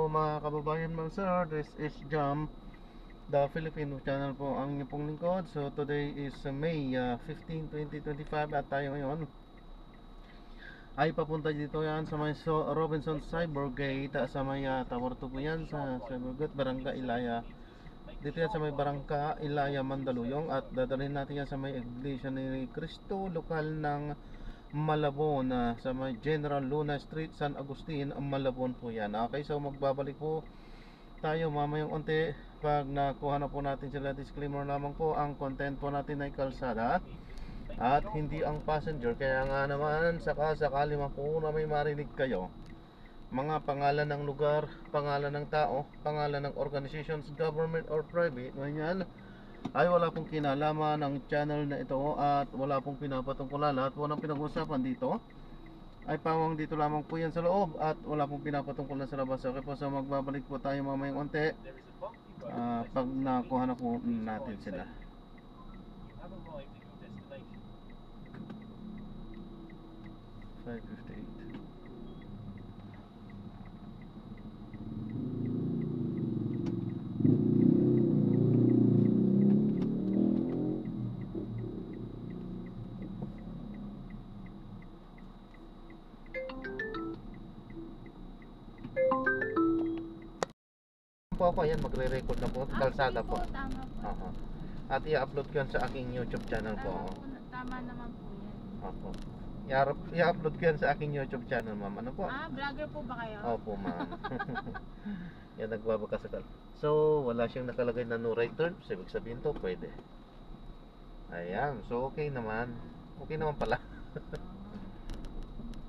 mga kababayan mga sir, this is Jam, the Filipino channel po ang inyong pong lingkod. So today is May 15, 2025 at tayo ngayon ay papunta dito yan sa may Robinson Cybergate sa may Tower 2 po yan sa Cybergate, Barangka Ilaya. Dito yan sa may Barangka Ilaya, Mandaluyong, at dadalhin natin yan sa may Iglesia ni Cristo, lokal ng Malabon, sa may General Luna Street, San Agustin, Malabon po yan. Okay, so magbabalik po tayo mamayang unti pag nakuha na po natin sila. Disclaimer lamang po, ang content po natin ay kalsada at hindi ang passenger. Kaya nga naman, sakali man po na may marinig kayo mga pangalan ng lugar, pangalan ng tao, pangalan ng organizations, government or private, ganyan, ay wala pong kinalaman ng channel na ito at wala pong pinapatungkulan. Lahat po ng pinag-uusapan dito ay pawang dito lamang po yan sa loob at wala pong pinapatungkulan sa labas. Okay po, so magbabalik po tayo mamayang unti pag nakuha na po natin sila. Po ako, yan, magre-record na po, kalsada po. Tama po. At i-upload ko yan sa aking YouTube channel po. Tama naman po yan. Opo. I-upload ko yan sa aking YouTube channel, ma'am. Ano po? Vlogger po ba kayo? Opo, ma'am. Yan, nagbabaka sa kal. So, wala siyang nakalagay na no right turn. So, ibig sabihin to, pwede. Ayan. So, okay naman. Okay naman pala.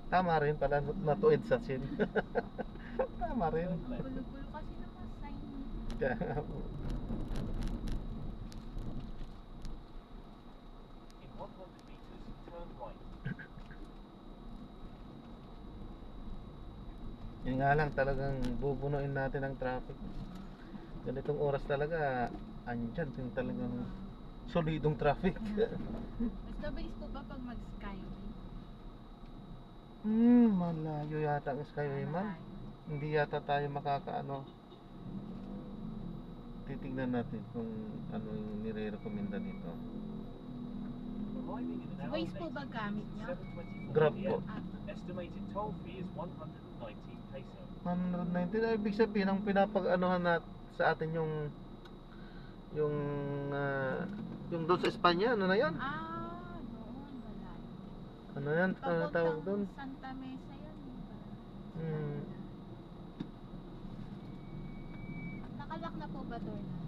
Tama rin pala, natuid sa sin. Tama rin. Gulo-gulo kasi naman sign. Yun nga lang, talagang bubunuin natin ang traffic. Ganitong oras talaga, andyan yung talagang solidong traffic. Mas mabilis po ba pag mag-skyway? Malayo yata ang skyway, ma'am. Hindi yata tayo makakaano. Titignan natin kung ano yung nire-recommenda dito. Waze po ba gamit niyo? Grab po. Estimated toll fee is 119 peso. 119, ibig sabihin ang pinapag-anuhan sa atin yung doon sa Espanya, ano na yan? Noon wala. Ano yan? Ano tawag doon? Santa Mesa yan. Nakalak na po ba door na?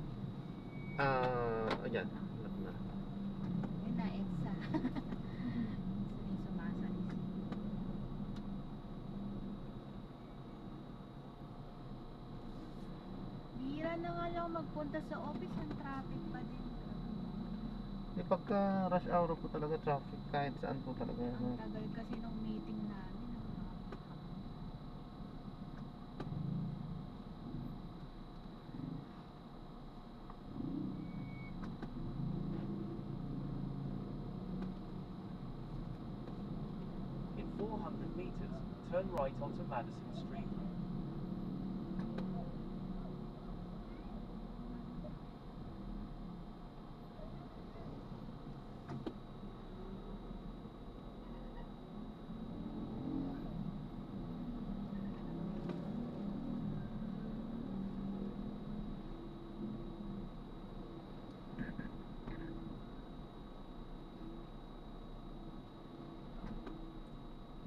Ayan. Lock na. Yun na, EDSA. Sumasalis. Bihira na nga lang magpunta sa office, ang traffic pa din. Pagka rush hour po talaga traffic kahit saan po talaga. Ang tagal kasi nung meeting namin. In 400 meters, turn right onto Madison Street.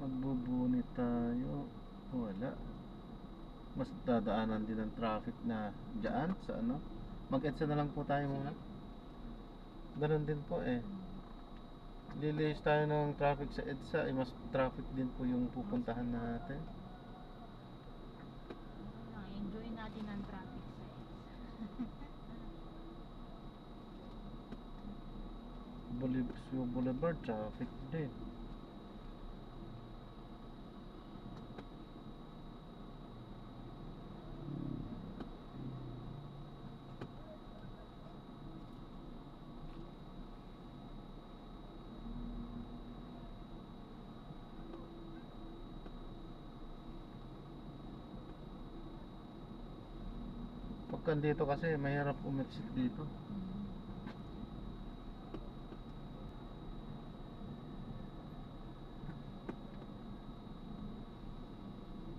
Magbubunit tayo. Wala. Mas dadaanan din ng traffic na dyan sa ano. Mag-EDSA na lang po tayo muna. Ganun din po eh. Lilihis tayo ng traffic sa EDSA, mas traffic din po yung pupuntahan natin. Enjoy natin ang traffic sa Boulevard, traffic din. Pagka dito kasi mahirap umexit dito.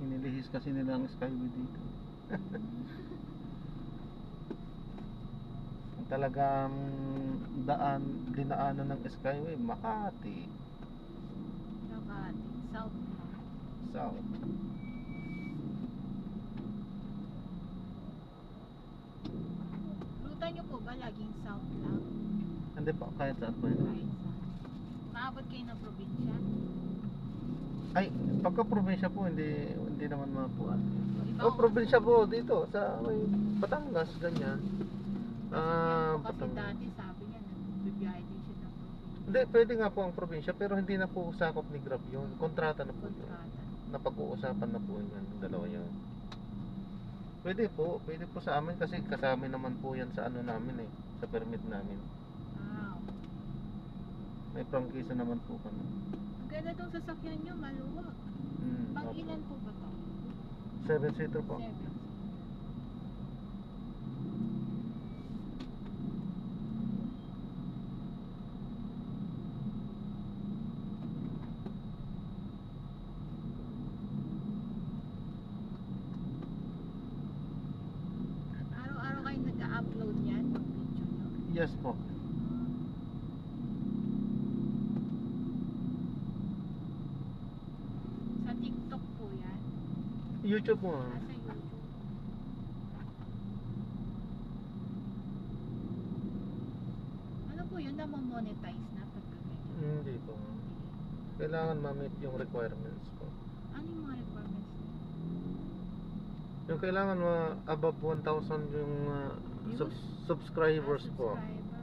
Inilihis kasi nila ang Skyway dito. Ang talagang dinaanan ng Skyway, Makati, Makati, South lang. South. Ruta nyo po ba laging South lang? Hindi pa, kahit saan pa yun. Kahit saan? Maabot kayo ng probinsya? Ay, pagka probinsya po, hindi naman mapuan. Iba Oh, probinsya po dito sa may Batangas, ganyan. Kasi Batangas. dati sabi niya, nagbibiyahe din siya ng probinsya. Hindi, pwede nga po ang probinsya, pero hindi na po sakop ni Grab yun. Kontrata na po yun. Kontrata. Napag-uusapan na po yun, yung dalawa yun. Pwede po sa amin kasi kasama naman po yan sa ano namin sa permit namin. Wow. May prangkisa naman po kami. Ang ganda tong sasakyan nyo, maluwag. Pang Opo. ilan po ba to? 7-seater po. 7. Araw-araw kayo nag-upload yan ng video nyo? Yes po. Sa TikTok po yan? YouTube mo. Sa YouTube? Ano po yun? Namamonetize na pagka ganyan? Hindi po. Kailangan ma-meet yung requirements po. Ano yung mga requirements niya? Yung kailangan above 1,000 yung subscribers po. Subscriber.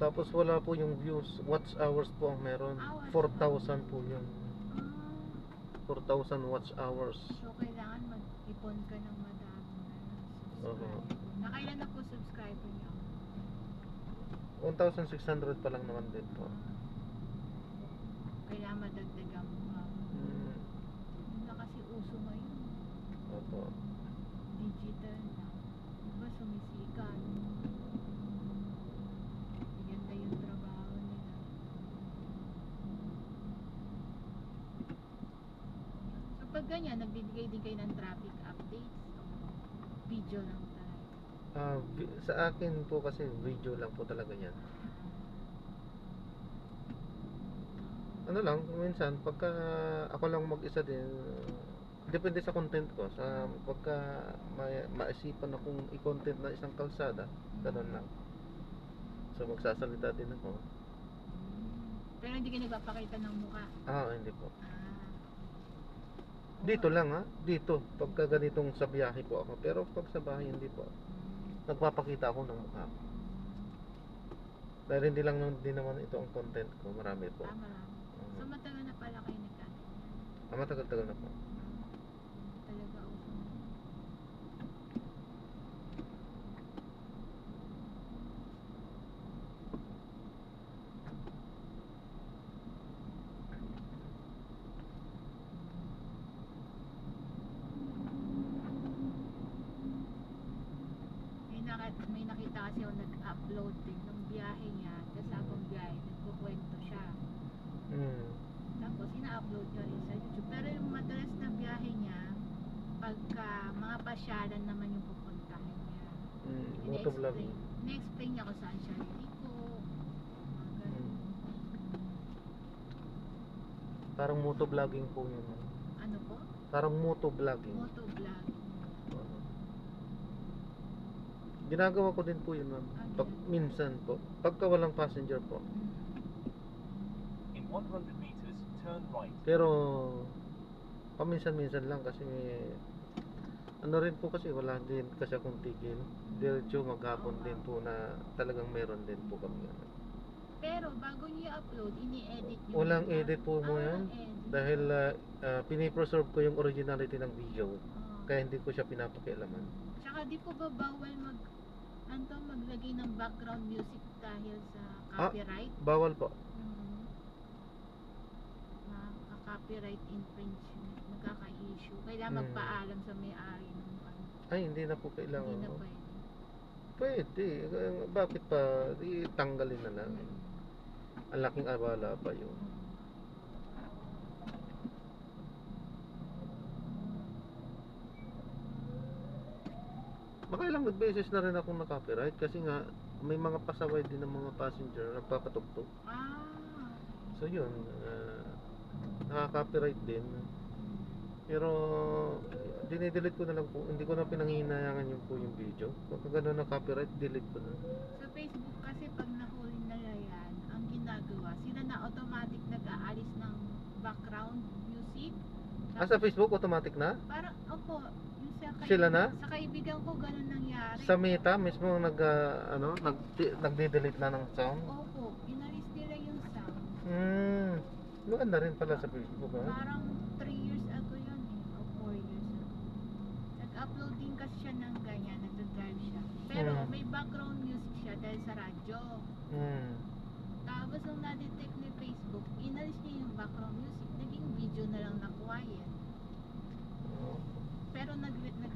Tapos wala po yung views. Watch hours po ang meron. Watch 4,000 po yun. Ah, 4,000 watch hours. so kailangan mag-ipon ka ng madami na Oo. subscriber. Nakailan na po subscriber niyo? 1,600 pa lang naman din po. Kailangan madagdagan mo pa. Yun na kasi uso ngayon. Opo. Digital na. Diba sumisikat? Maganda yung trabaho nila. So pag ganyan, nagbibigay din kayo ng traffic updates o video lang tayo? Sa akin po kasi video lang po talaga yan. Ano lang, minsan pagka ako lang mag-isa din, depende sa content ko. Sa pagka maisipan akong i-content na isang kalsada, ganun lang. So magsasalita din ako. Pero hindi ka nagpapakita ng mukha. Hindi po. Oo. Dito lang dito. Pagka ganitong sa biyahe po ako. Pero pag sa bahay hindi po. Nagpapakita ako ng mukha. Dahil hindi lang din naman ito ang content ko. Marami po. Marami. So matagal na pala kayo nagkaganyan. Matagal-tagal na po. Talaga uso na. May nakita kasi ako nag-upload din ng biyahe niya. Tapos habang biyahe, nagkukwento siya. Tapos ina-upload niya rin sa YouTube. Pero yung madalas na biyahe niya, pagka mga pasyalan naman yung pupuntahan niya. Motovlogging. Ina-explain niya kung saan siya liliko. Mga ganun. Parang motovlogging po yun. Ano po? Parang motovlogging. Motovlog. Ginagawa ko din po yun, ma'am. Minsan po. Pagka walang passenger po. In 100 meters, turn right. Pero paminsan-minsan lang kasi ano rin po kasi wala din kasi akong tigil. Diretso maghapon din po na talagang meron din po kami. Pero bago niyo i-upload, ini-edit niyo. Walang muna? edit po mo yan. Walang edit. Dahil pinipreserve ko yung originality ng video. Oo. Kaya hindi ko siya pinapakialaman. Tsaka di po ba bawal maglagay ng background music dahil sa copyright? Bawal po. Copyright infringement, nagkaka-issue. Kailangan magpaalam sa may-ari ng ano. Ay, hindi na po kailangan. Hindi na pwede. Pwede. Bakit pa? Tanggalin na lang. Ang laking abala pa yun. Makailang beses na rin akong na-copyright kasi nga may mga pasaway din ng mga passenger na nagpapatugtog. Ah, So yun, nakaka-copyright din. Pero dinidelete ko na lang po. Hindi ko na pinanghihinayangin yung po yung video. Pag gano'n na copyright, delete ko na. sa Facebook kasi pag nahuli nila yan, ang ginagawa, sila na automatic nag-aalis ng background music. Sa Facebook, automatic na? Parang, opo, yung Sila na? Sa kaibigan ko, ganun nangyari. Sa Meta mismo nagde-delete na ng sound? Opo, inalis nila yung sound. Maganda rin pala sa Facebook, ha? Parang 3 years ago yun o 4 years ago. Nag-upload din kasi siya ng ganyan, nag-drive siya. Pero may background music siya dahil sa radyo. Tapos nung na-detect ni Facebook, inalis niya yung background music, naging video na lang na quiet. Pero nag-message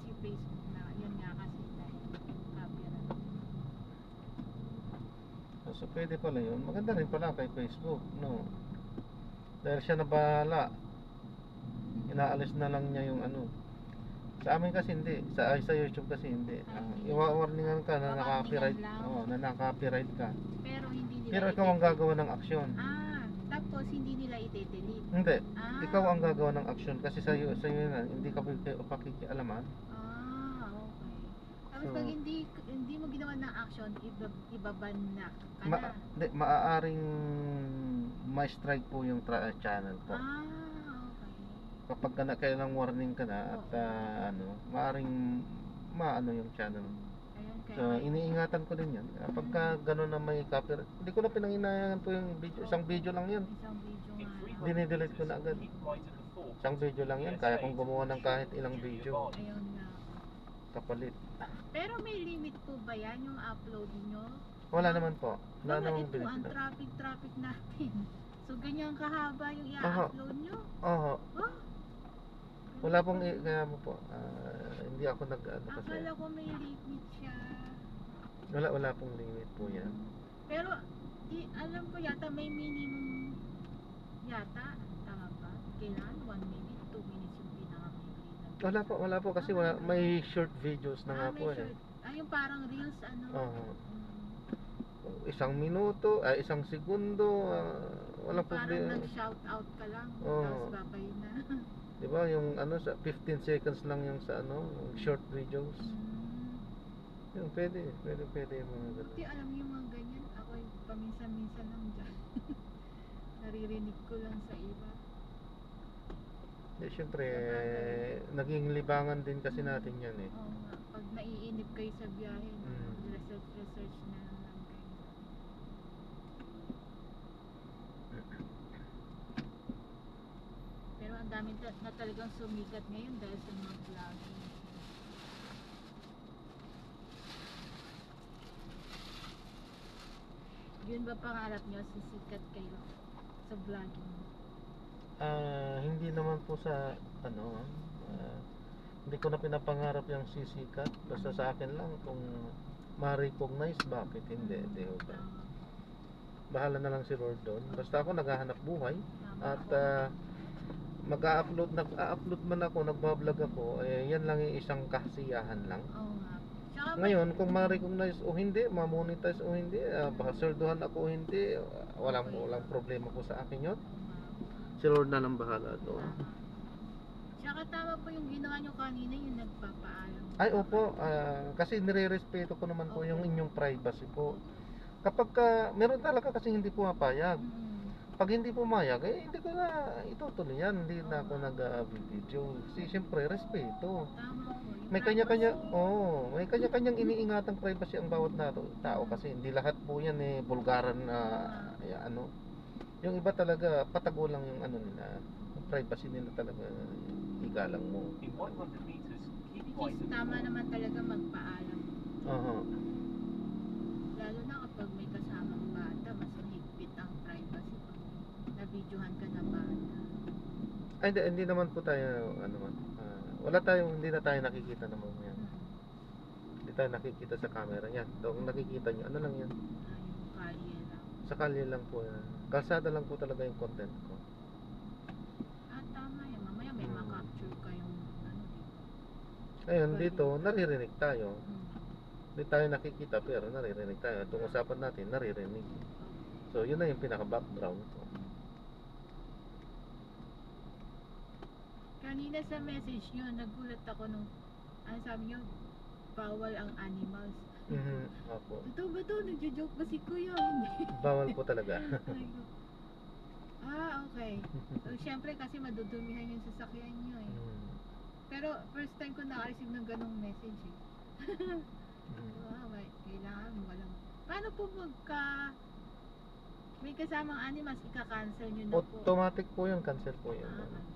si Facebook na yun nga kasi dahil copyright. So pwede pala yun. Maganda rin pala kay Facebook, no? Dahil siya na bahala. Inaalis na lang niya yung ano. Sa amin kasi hindi. Sa YouTube kasi hindi. Iwa-warningan ka na naka-copyright. Na naka-copyright ka. Pero hindi nila Pero ikaw ang gagawa ng aksyon. Tapos hindi nila i-delete. Hindi. Ikaw ang gagawa ng aksyon kasi sa iyo na hindi ka pakikialaman. Okay. Tapos So, pag hindi mo ginawa ng action, ibaban na ka na. Maaaring ma-strike po yung channel po. Okay. Kapag kailang warning ka na at maaaring maano yung channel. Ayun, So iniingatan ko din yan. Pagka gano'n na may copyright, hindi ko na pinanginayangan po yung video. Isang video lang yan. Isang video nga lang. Dinidelete ko na agad. Keep right at the fork. Isang video lang yan. Kaya kong gumawa ng kahit ilang video. Ayun nga. Kapalit. Pero may limit po ba yan yung upload nyo? Wala naman po. Wala Baka namang ito bilis ang na. traffic natin. So ganyan kahaba yung i-upload nyo? Oo. Oh, Wala pong kaya mo po. Hindi ako kasi. akala ko may limit siya. Wala pong limit po yan. Pero alam ko yata may minimum yata. Tama ba? Kailan? 1 minute, 2 minutes yung pinaka-maigli na. Wala po kasi may short videos na nga may po short. Yung parang reels ano. Oo. Isang minuto, isang segundo, walang Parang problema. nag-shout out ka lang. Oo. Tapos babay na. 'Di ba yung sa 15 seconds lang yung sa yung short videos. Yung pwede yung mga ganun. Buti alam niyo yung mga ganyan. Ako paminsan-minsan lang dyan. Naririnig ko lang sa iba. Siyempre, naging libangan din kasi natin yan eh. Oo nga. Pag naiinip kayo sa biyahe, research na lang kayo. Pero ang dami na talagang sumikat ngayon dahil sa mga vlogging. Yun ba pangarap nyo, sisikat kayo sa vlogging? Hindi naman po sa hindi ko na pinapangarap yung sisikat. Basta sa akin lang kung ma-recognize, bakit hindi? Di ba? Bahala na lang si Lord doon. Basta ako naghahanap buhay at nag-upload man ako, nagbablog ako, yan lang yung isang kasiyahan lang. Oo nga. Tsaka Ngayon, kung ma-recognize o hindi, ma-monetize o hindi, baka sweldohan ako o hindi, walang problema po sa akin yun. Si Lord na lang bahala doon. Tsaka tama po yung ginawa nyo kanina, yung nagpapaalam. Ay, opo, kasi nire-respeto ko naman po yung inyong privacy po. Kapag meron talaga kasi hindi pumapayag. Pag hindi pumayag, hindi ko na itutuloy yan. Hindi na ako nag-video. Kasi siyempre, respeto. Tama po. May kanya-kanyang iniingatang privacy ang bawat tao kasi hindi lahat po yan bulgaran na Yung iba talaga patago lang yung nila, yung privacy nila talaga igalang mo. In 100 meters, keep Which right is at the tama fork. naman talaga magpaalam. Lalo na kapag may kasamang bata, mas mahigpit ang privacy pag nabidyohan ka na bata. Ay, hindi naman po tayo Hindi na tayo nakikita ng mga yan. Hindi tayo nakikita sa camera yan. Kung nakikita nyo, ano lang yan? Yung kalye lang. Sa kalye lang po yan. Kalsada lang po talaga yung content ko. Tama yan. Mamaya may makapture kayong ano. Ayun, dito, naririnig tayo. Hmm. Hindi tayo nakikita pero naririnig tayo. Itong usapan natin, naririnig. So, yun na yung pinaka-background ko. Kanina sa message nyo, nagulat ako nung, sabi nyo, bawal ang animals. Opo. Ito ba to? Nagjo-joke ba si Kuya? Hindi. Bawal po talaga. Okay. So, syempre kasi madudumihan yung sasakyan nyo eh. Pero first time ko naka-receive ng ganong message eh. Kailangan walang... Paano po magka... May kasamang animals, ika-cancel nyo na po? Automatic po yun, cancel po yun. Cancel.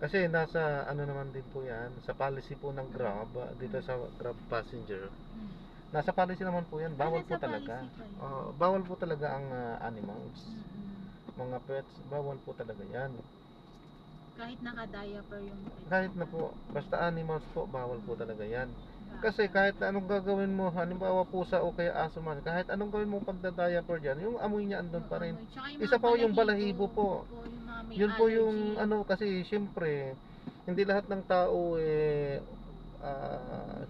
Kasi nasa ano naman din po yan, sa policy po ng Grab, dito sa Grab Passenger. Nasa policy naman po yan, bawal po nasa talaga. policy pa yun? Bawal po talaga ang animals, mga pets, bawal po talaga yan. Kahit naka-diaper yung pet. Kahit na po, basta animals po, bawal po talaga yan. Kasi kahit na anong gagawin mo, halimbawa pusa o kaya aso man, kahit anong gawin mo pagda-diaper dyan, yung amoy niya andun pa rin. Isa pa yung balahibo po. Yun po yung ano, kasi syempre hindi lahat ng tao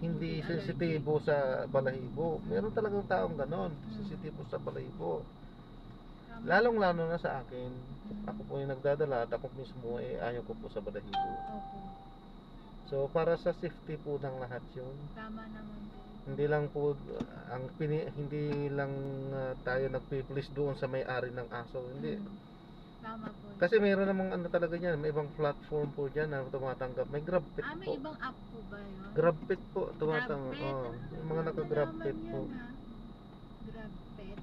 hindi sensitibo sa balahibo. Meron talagang taong ganon, sensitibo sa balahibo. Lalong lalo na sa akin. Ako po yung nagdadala at ako mismo ayaw ko po sa balahibo. So para sa safety po ng lahat yun. Tama naman din. Hindi lang po hindi lang tayo nagpi-please doon sa may-ari ng aso, hindi. Tama po. Kasi mayroon namang ano talaga diyan, may ibang platform po diyan na tumatanggap. May GrabPet po. May ibang app po ba 'yun? GrabPet po tumatanggap. GrabPet? Yung mga naka-GrabPet po. GrabPet.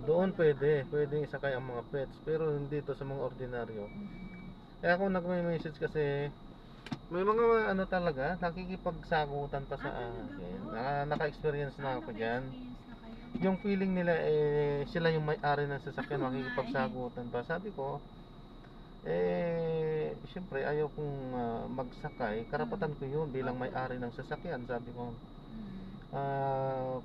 Doon pwede isakay ang mga pets, pero hindi to sa mga ordinaryo. Kaya ako nagme-message kasi may mga ano talaga, nakikipagsagutan pa sa akin. Naka-experience na ako diyan. Yung feeling nila sila yung may-ari ng sasakyan, makikipagsagutan pa. Sabi ko, syempre ayaw kong magsakay. Karapatan ko yun bilang may-ari ng sasakyan. Sabi ko,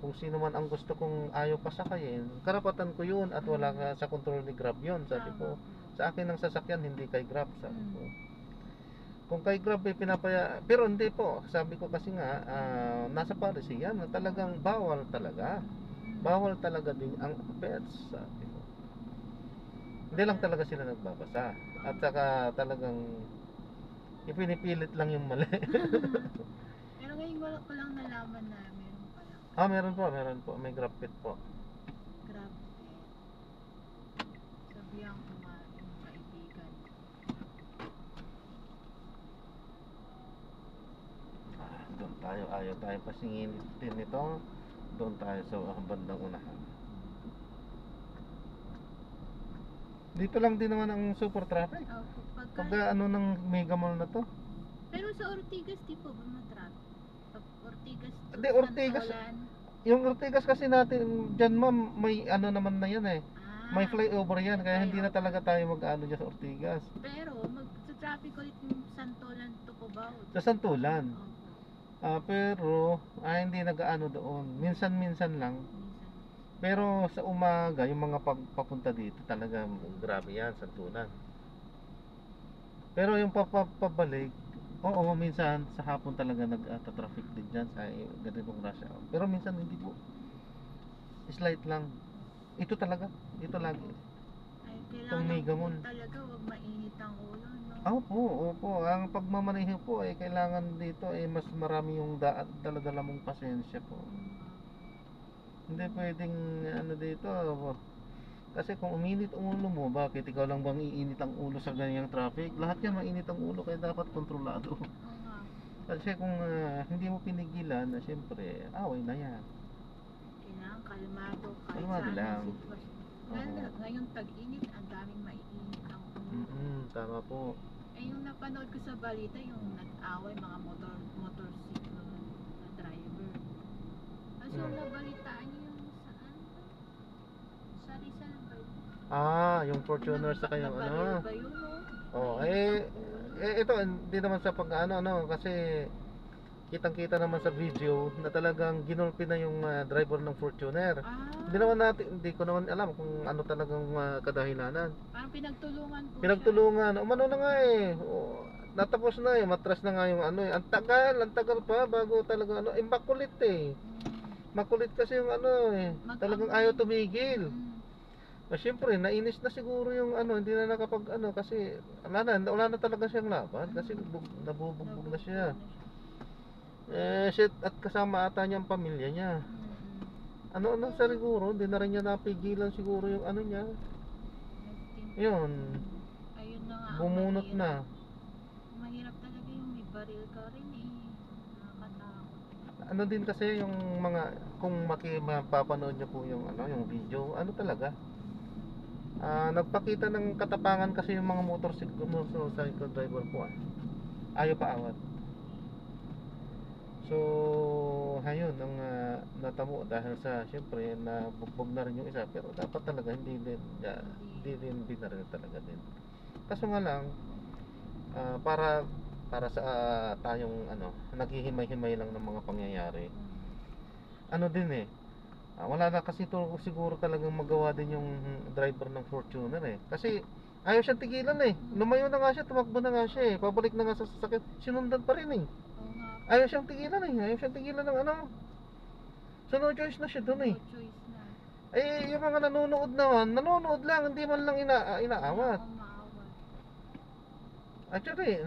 kung sino man ang gusto kong ayaw pasakayin, karapatan ko yun at wala ka sa control ni Grab yun. Sabi ko, sa akin ng sasakyan, hindi kay Grab. Sabi ko, kung kay Grab pinapaya, pero hindi po. Sabi ko kasi nga, nasa policy yan na talagang bawal talaga. Bawal talaga din ang pets, sabi ko. Hindi lang talaga sila nagbabasa. At saka talagang ipinipilit lang yung mali. Pero ngayon ko lang nalaman na meron pala. Meron po. May GrabPet po. GrabPet. Sabihan ko nga yung kaibigan. Doon tayo, ayaw tayo pasingin din nito. Doon tayo sa bandang unahan. Dito lang din naman ang super traffic. Pagka ano ng Mega Mall na to. Pero sa Ortigas di po ba matraffic? Pag Ortigas to Hindi, Ortigas. Santolan. Yung Ortigas kasi natin dyan ma'am, may ano naman na yan may flyover yan, kaya hindi na talaga tayo mag-ano dyan sa Ortigas. Pero mag-traffic ulit yung Santolan to Cubao. Sa Santulan. Pero hindi nag-ano doon. Minsan-minsan lang. Pero sa umaga, yung mga papunta dito talaga grabe yan, Santulan. Pero yung pabalik, oo, minsan sa hapon talaga nag-traffic din dyan sa ganitong rush hour. Pero minsan hindi po. Slight lang. Ito talaga, ito lagi. Ay, Itong Mega Mall. talaga wag mainit ang ulo, no? Opo. Ang pagmamaneho po kailangan dito mas marami yung dala-dala mong pasensya po. Hindi pwedeng ano dito. Kasi kung uminit ang ulo mo, bakit ikaw lang bang iinit ang ulo sa ganyang traffic? Lahat yan mainit ang ulo, kaya dapat kontrolado. Kasi kung hindi mo pinigilan, siyempre, away na yan. Kailangan kalmado kahit Kalmado saan lang. ang sitwasyon. Ngayon tag-init, ang daming maiinit ang ulo. Tama po. Yung napanood ko sa balita, yung nag-away mga motorsiklo na driver. So nabalitaan niyo yung saan? Sa Rizal ba yun? Yung Fortuner sa kayong ano. Ba yun, no? ito hindi naman sa pag-ano kasi kitang-kita naman sa video na talagang ginulpi na yung driver ng Fortuner. Hindi ko naman alam kung ano talagang kadahilanan. Parang pinagtulungan po Pinagtulungan. Umano na nga eh. Natapos na eh. Matras na nga yung ano eh. Ang tagal pa bago talaga ano. Makulit eh. Makulit kasi yung ano eh. Talagang ayaw tumigil. Siyempre, nainis na siguro yung ano, hindi na nakapag ano kasi wala na talaga siyang laban kasi nabubugbog na siya. Shit, at kasama ata niya ang pamilya niya. Ano sa siguro, hindi na rin niya napigilan siguro yung ano niya. Yun. Ayun na nga. Bumunot na. Mahirap talaga yung may baril ka rin eh. Nakakatakot. Ano din kasi yung mga kung mapapanood niyo po yung ano, yung video, ano talaga? Nagpakita ng katapangan kasi yung mga motorcycle driver po. Ayaw pa awat. So, ayun ang natamo dahil sa siyempre nabugbog na rin yung isa pero dapat talaga hindi din binaril talaga din. Kaso nga lang para sa tayong ano, naghihimay-himay lang ng mga pangyayari. Ano din eh. Wala na kasi siguro talagang magawa din yung driver ng Fortuner eh. Kasi ayaw siyang tigilan eh. Lumayo na nga siya, tumakbo na nga siya eh. Pabalik na nga sa sasakyan, sinundan pa rin eh. Ayaw siyang tigilan eh. Ayaw siyang tigilan ng ano. So no choice na siya dun eh. No choice na. Eh yung mga nanonood naman, nanonood lang, hindi man lang inaawat. Actually,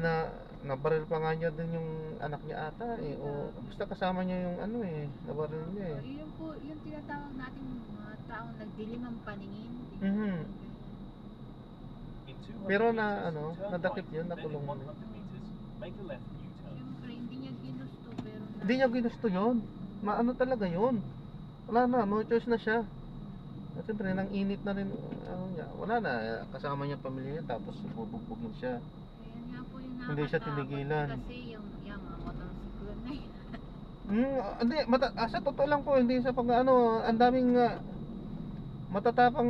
nabaril pa nga niya din yung anak niya ata eh. O basta kasama niya yung ano eh, nabaril niya eh. Yun po, yung tinatawag natin mga taong nagdilim ang paningin. Pero nadakip yun, nakulong mo. Make a left U-turn. Siyempre, hindi niya ginusto pero Hindi niya ginusto yun. Maano talaga yun. Wala na, no choice na siya. At siyempre, nang init na rin, wala na, kasama niya pamilya niya, tapos bubugbugin siya. Ayan nga po yung Hindi siya tinigilan. Kasi yung mga motorsiklo na yun. Hindi, sa totoo lang po, hindi sa ang daming matatapang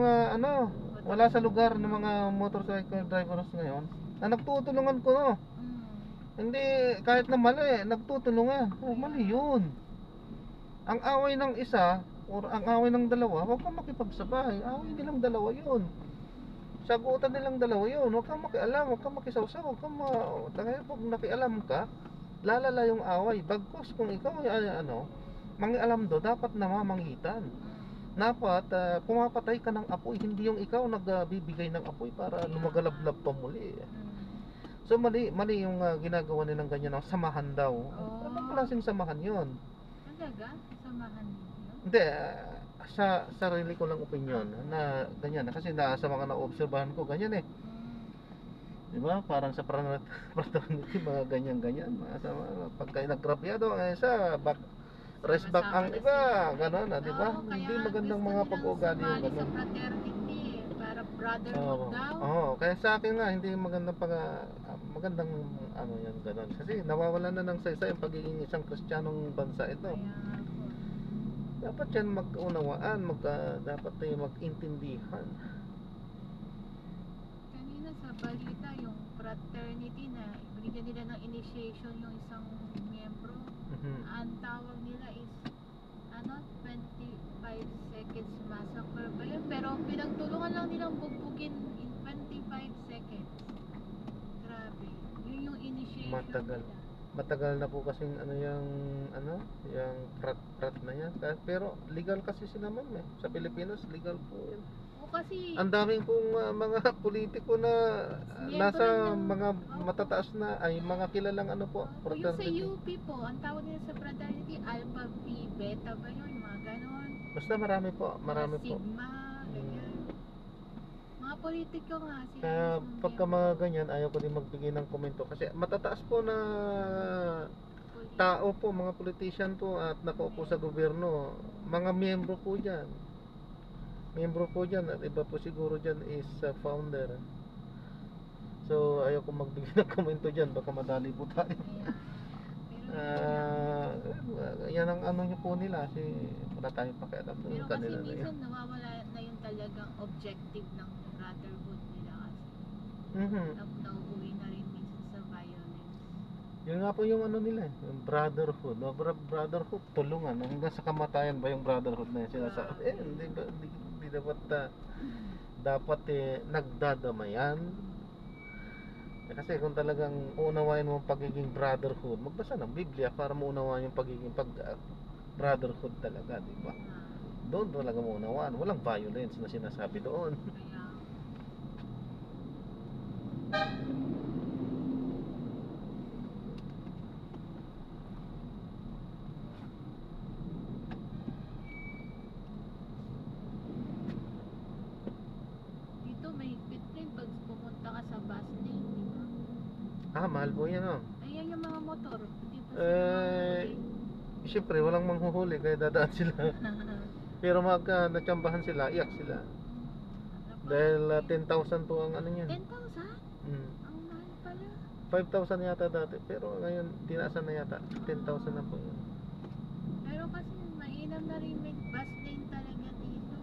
wala sa lugar ng mga motorcycle drivers ngayon na nagtutulungan ko no. Hindi, kahit na mali, nagtutulungan. Mali yun. Ang away ng isa or ang away ng dalawa, huwag kang makipagsabay. Away nilang dalawa yun. Sagutan nilang dalawa yun. Huwag kang makialam, huwag kang makisawsaw, dahil pag nakialam ka, lalala yung away. Bagkus kung ikaw mangialam do, dapat namamangitan. Dapat pumapatay ka ng apoy, hindi yung ikaw nagbibigay ng apoy para lumagalablab pa muli. So mali yung ginagawa nilang ganyan ng samahan daw. Anong klaseng samahan yun? Talaga? Samahan yun? Hindi, sa sarili ko lang opinion na ganyan. Kasi sa mga naobserbahan ko, ganyan eh. Diba? Parang sa fraternity, mga ganyan-ganyan. Pagka naggrabyado, sa rest back ang iba. Ganon na, diba? Hindi magandang mga pag-uugali yung ganon. Sa fraternity, para brotherhood daw. Kaya sa akin nga, hindi magandang magandang yan, ganon. Kasi nawawalan na ng saysay ang pagiging isang Kristiyanong bansa ito. Dapat yan mag-unawaan, dapat tayo mag-intindihan. Kanina sa balita, yung fraternity na binigyan nila ng initiation yung isang miyembro. Ang tawag nila is 25 seconds massacre ba yun? Pero pinagtulungan lang nilang bugbugin in 25 seconds. Grabe. Yun yung initiation nila. Matagal na po kasing yung prat na yan. Pero legal kasi sila ma'am eh. Sa Pilipinas legal po yan. Kasi ang daming pong mga politiko na nasa mga matataas na ay mga kilalang po yung sa UP po, ang tawag nila sa fraternity Alpha Phi Beta ba yun? Mga ganon. Basta marami po. Sigma, ganyan. Mga politiko nga sila. Kaya pagka mga ganyan, ayaw ko din magbigay ng komento kasi matataas po na tao po, mga politician po at nakaupo sa gobyerno, mga miyembro po dyan. At iba po siguro dyan is founder. So ayaw ko magbigay ng komento dyan, baka madali po tayo. Yan ang nyo po nila wala tayong pakialam pero kasi kanila minsan nawawala na yung talagang objective ng brotherhood nila kasi nauuwi na rin minsan sa violence. Yun nga po yung ano nila, yung brotherhood. No? Brotherhood, tulungan. No? Hanggang sa kamatayan ba yung brotherhood na yun sinasabi? Hindi dapat, dapat nagdadamayan. Kasi kung talagang uunawain mo ang pagiging brotherhood, magbasa ng Biblia para maunawain yung pagiging brotherhood talaga, di ba? Doon talaga maunawaan. Walang violence na sinasabi doon. Kaya, dito may higpit din pag pumunta ka sa bus lane, di ba? Mahal po yan, oh. Ayan yung mga motor. Hindi pa Siyempre, walang manghuhuli kaya dadaan sila. Pero natsambahan sila, iyak sila. Dahil 10,000 po ang ano niyan. 10,000? Ang mahal pala. 5,000 yata dati, pero ngayon tinaasan na yata. 10,000 na po yun. Pero kasi mainam na rin may bus lane talaga dito.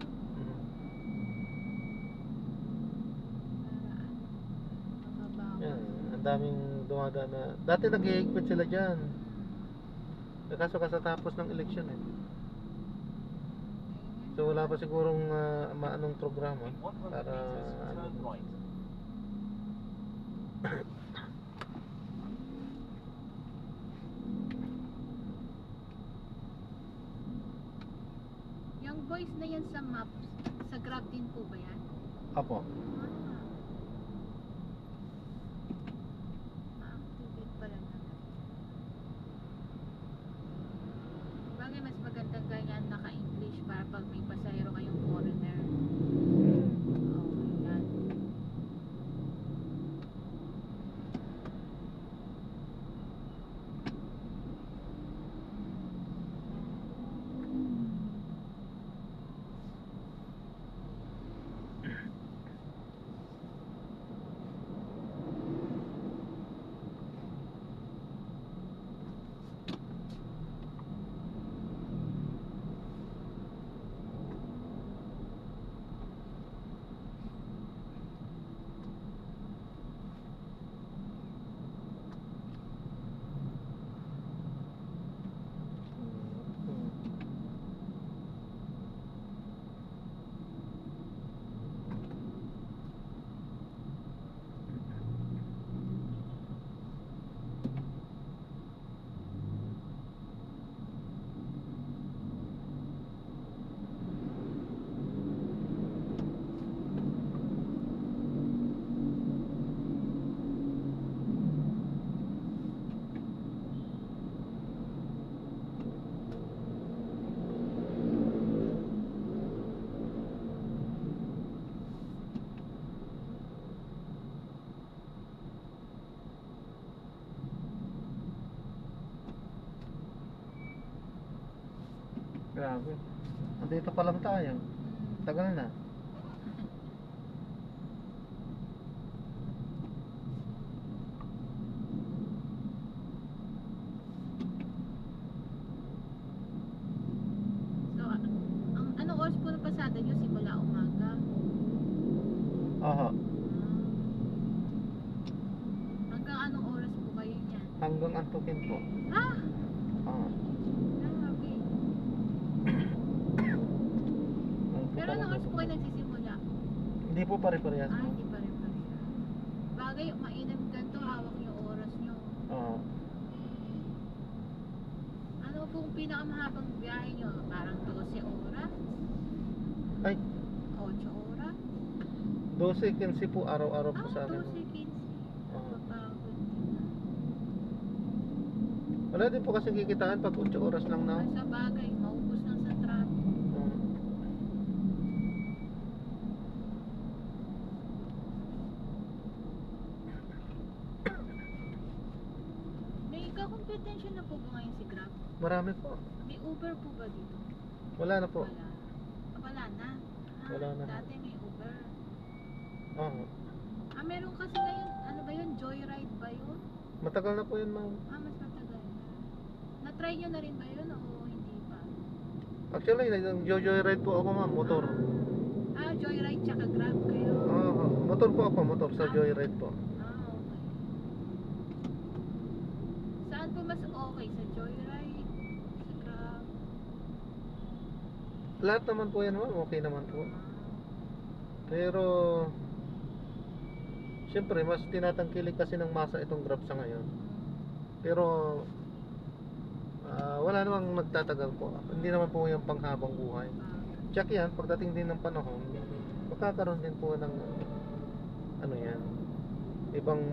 Para mababawas. Yan, ang daming dumadaan na. Dati nag-iigpit sila dyan. Kaso kasatapos ng eleksyon eh. So wala pa sigurong maanong programa In 100 para meters, ano. turn right. Yung voice na yan sa maps, sa Grab din po ba yan? Apo. Activate pala na. Bagay mas magandang ganyan naka-English para pag may pasahero kayong foreigner. Okay yan. Grabe. Andito pa lang tayo. Tagal na. So, anong oras po ng pasada nyo? Simula umaga? Aha. Hanggang anong oras po kayo niyan? Hanggang antukin po. Ah! Ah. Grabe. Pero anong oras po kayo nagsisimula? Hindi po pare-parehas po. Hindi pa rin pala. Bagay, mainam ganito, hawak yung oras nyo. Oo. Ano pong pinakamahabang biyahe nyo? Parang 12 oras? Ay, 8 oras? 12-15 po araw-araw po sa amin. 12, 15. Oo. Mapagod din. Wala din po kasi kikitaan pag 8 oras lang na. Sa bagay, maubos lang sa traffic. May kakompetensya na po ba ngayon si Grab? Marami po. May Uber po ba dito? Wala na po. Wala. Wala na. Wala na. Dati may Uber. Oo. Meron kasi ngayon, ano ba yun? Joyride ba yun? Matagal na po yun, ma'am. Mas matagal na. Na-try nyo na rin ba yun o hindi pa? Actually, nag-joyride po ako, ma'am. Motor. Joyride tsaka Grab kayo. Oo. Motor po ako, motor sa joyride po. Okay. mas okay sa Joyride, sa Grab? Lahat naman po yan, ma'am, okay naman po. Pero siyempre mas tinatangkilik kasi ng masa itong Grab sa ngayon. Pero wala namang magtatagal po. Hindi naman po yung panghabang buhay. Check yan, pagdating din ng panahon, magkakaroon din po ng ano yan, ibang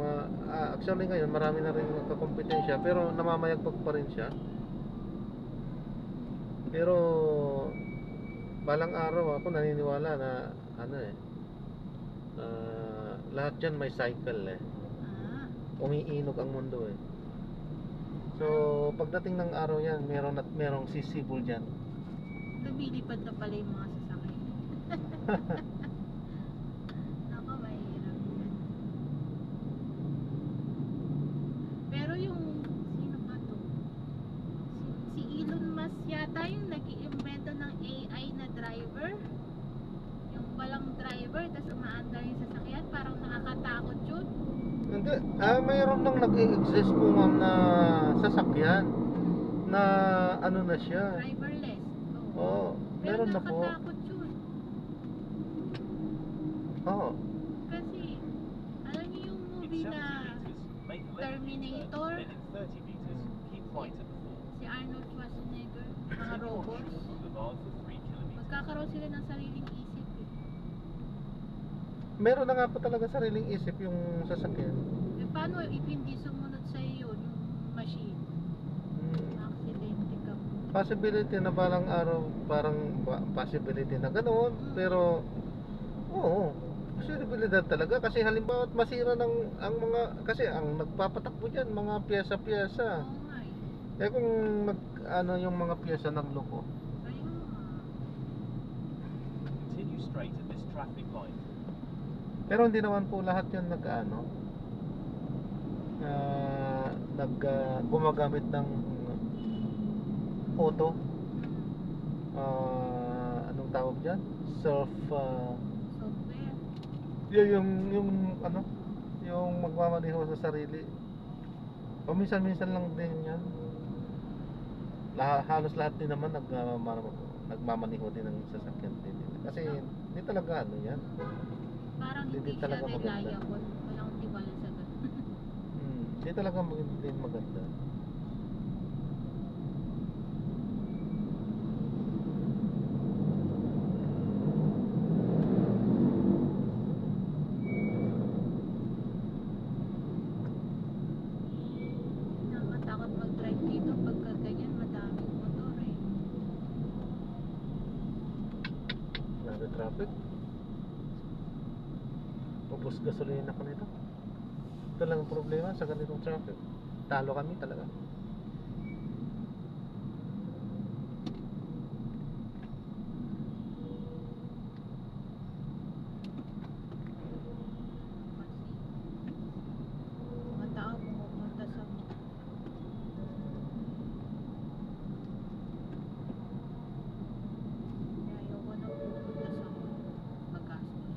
actually ngayon marami na rin nagkakompetensya pero namamayagpag pa rin siya. Pero balang araw ako naniniwala na ano lahat dyan may cycle umiinog ang mundo so pagdating ng araw yan merong sisibol dyan. Lumilipad na pala yung mga sasakyan. Nako, mahirap yan. Pero yung, sino ba to? Si Elon Musk yata yung nag-iimbento ng AI na driver. Yung walang driver, tapos umaandar yung sasakyan. Parang nakakatakot yun. Hindi, mayroon nang nag-i-exist po ma'am na sasakyan na ano na siya. Driverless. Oo, Pero meron na po. nakakatakot yun. Oo. Kasi, alam niyo yung In movie 70 na meters, make a left Terminator? turn, then in 30 meters, keep right at the fork. Si Arnold Schwarzenegger, mga Continue on robots. Schuylkill Boulevard for 3 kilometers. Magkakaroon sila ng sariling isip eh. Meron na nga po talaga sariling isip yung sasakyan. Eh paano if hindi sumunod sa iyo yung machine? Aksidente ka mo. Possibility na balang araw possibility na ganoon, pero oo, posibilidad talaga kasi halimbawa masira ang mga kasi ang nagpapatakbo diyan mga piyesa-piyesa. Oo nga eh. Eh kung yung mga piyesa ng loko. Kaya nga. Continue straight at this traffic light. Pero hindi naman po lahat 'yan gumagamit ng auto. Anong tawag diyan? Software. Yung magmamaneho sa sarili. Paminsan-minsan lang din 'yan. Halos lahat din naman nagmamaneho din ng sasakyan din. Kasi hindi talaga yan. Parang Hindi hindi siya talaga maganda. reliable. Walang tiwala sa ganun. Hindi talaga din maganda. Nakakatakot mag-drive dito pagka ganyan madaming motor eh. Nada traffic. Ubus gasolina ko nito. Ito lang ang problema sa ganitong traffic. Talo kami talaga. Kasi mga tao pumupunta sa kaya ayoko na pupunta sa magastos.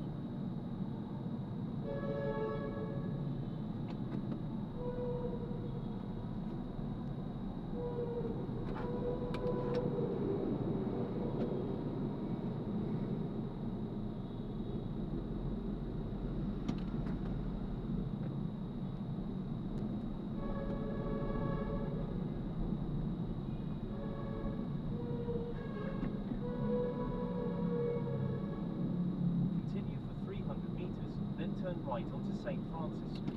Continue for 300 meters, then turn right onto St. Francis Street.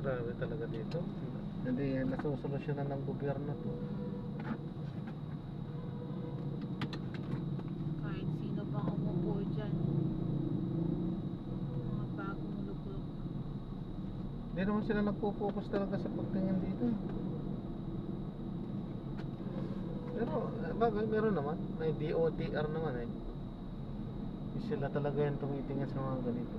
Grabe talaga dito. Hindi nasusolusyonan ng gobyerno to. Kahit sino pang umupo dyan. Mga bagong luklok. Hindi naman sila nagpo-focus talaga sa pagtingin dito. Bagay, meron naman. May DOTR naman eh. Sila talaga yung tumitingin sa mga ganito.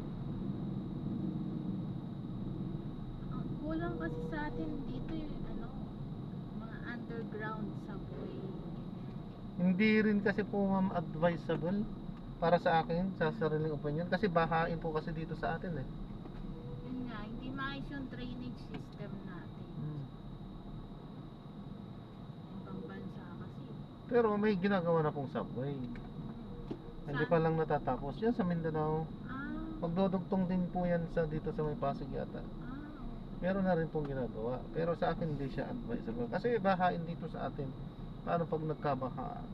Ang kulang kasi sa atin dito yung mga underground subway. Hindi rin kasi po ma'am advisable para sa akin, sa sariling opinion. Kasi bahain po kasi dito sa atin eh. Yun nga, hindi maayos yung drainage system natin. Ibang bansa kasi. Pero may ginagawa na pong subway. Hindi pa lang natatapos. Yan sa Mindanao. Magdodugtong din po yan sa dito sa may Pasig yata. Meron na rin pong ginagawa. Pero sa akin hindi siya advisable. Kasi bahain dito sa atin. Paano pag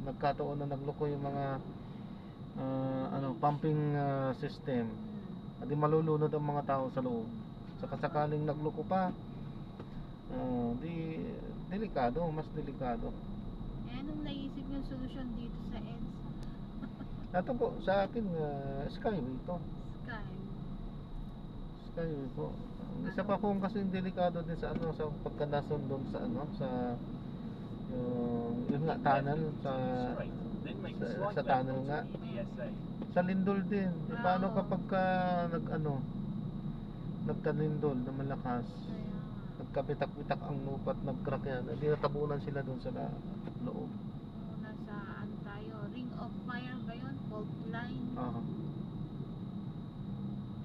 nagkataon na nagloko yung mga pumping system. Hindi malulunod ang mga tao sa loob. Saka sakaling nagloko pa, delikado, mas delikado. Anong naisip yung solusyon dito sa EDSA? Ito po, sa akin, Skyway to. Skyway po. Isa pa po kasi delikado din sa sa pagkanason doon sa sa yun nga, tunnel sa tunnel nga. Sa lindol din. Paano kapag nagkalindol na malakas, nagkapitak-pitak ang lupa at nag-crack yan, hindi natabunan sila doon sa loob. Nasa tayo, ring of fire ba yun? Fault line?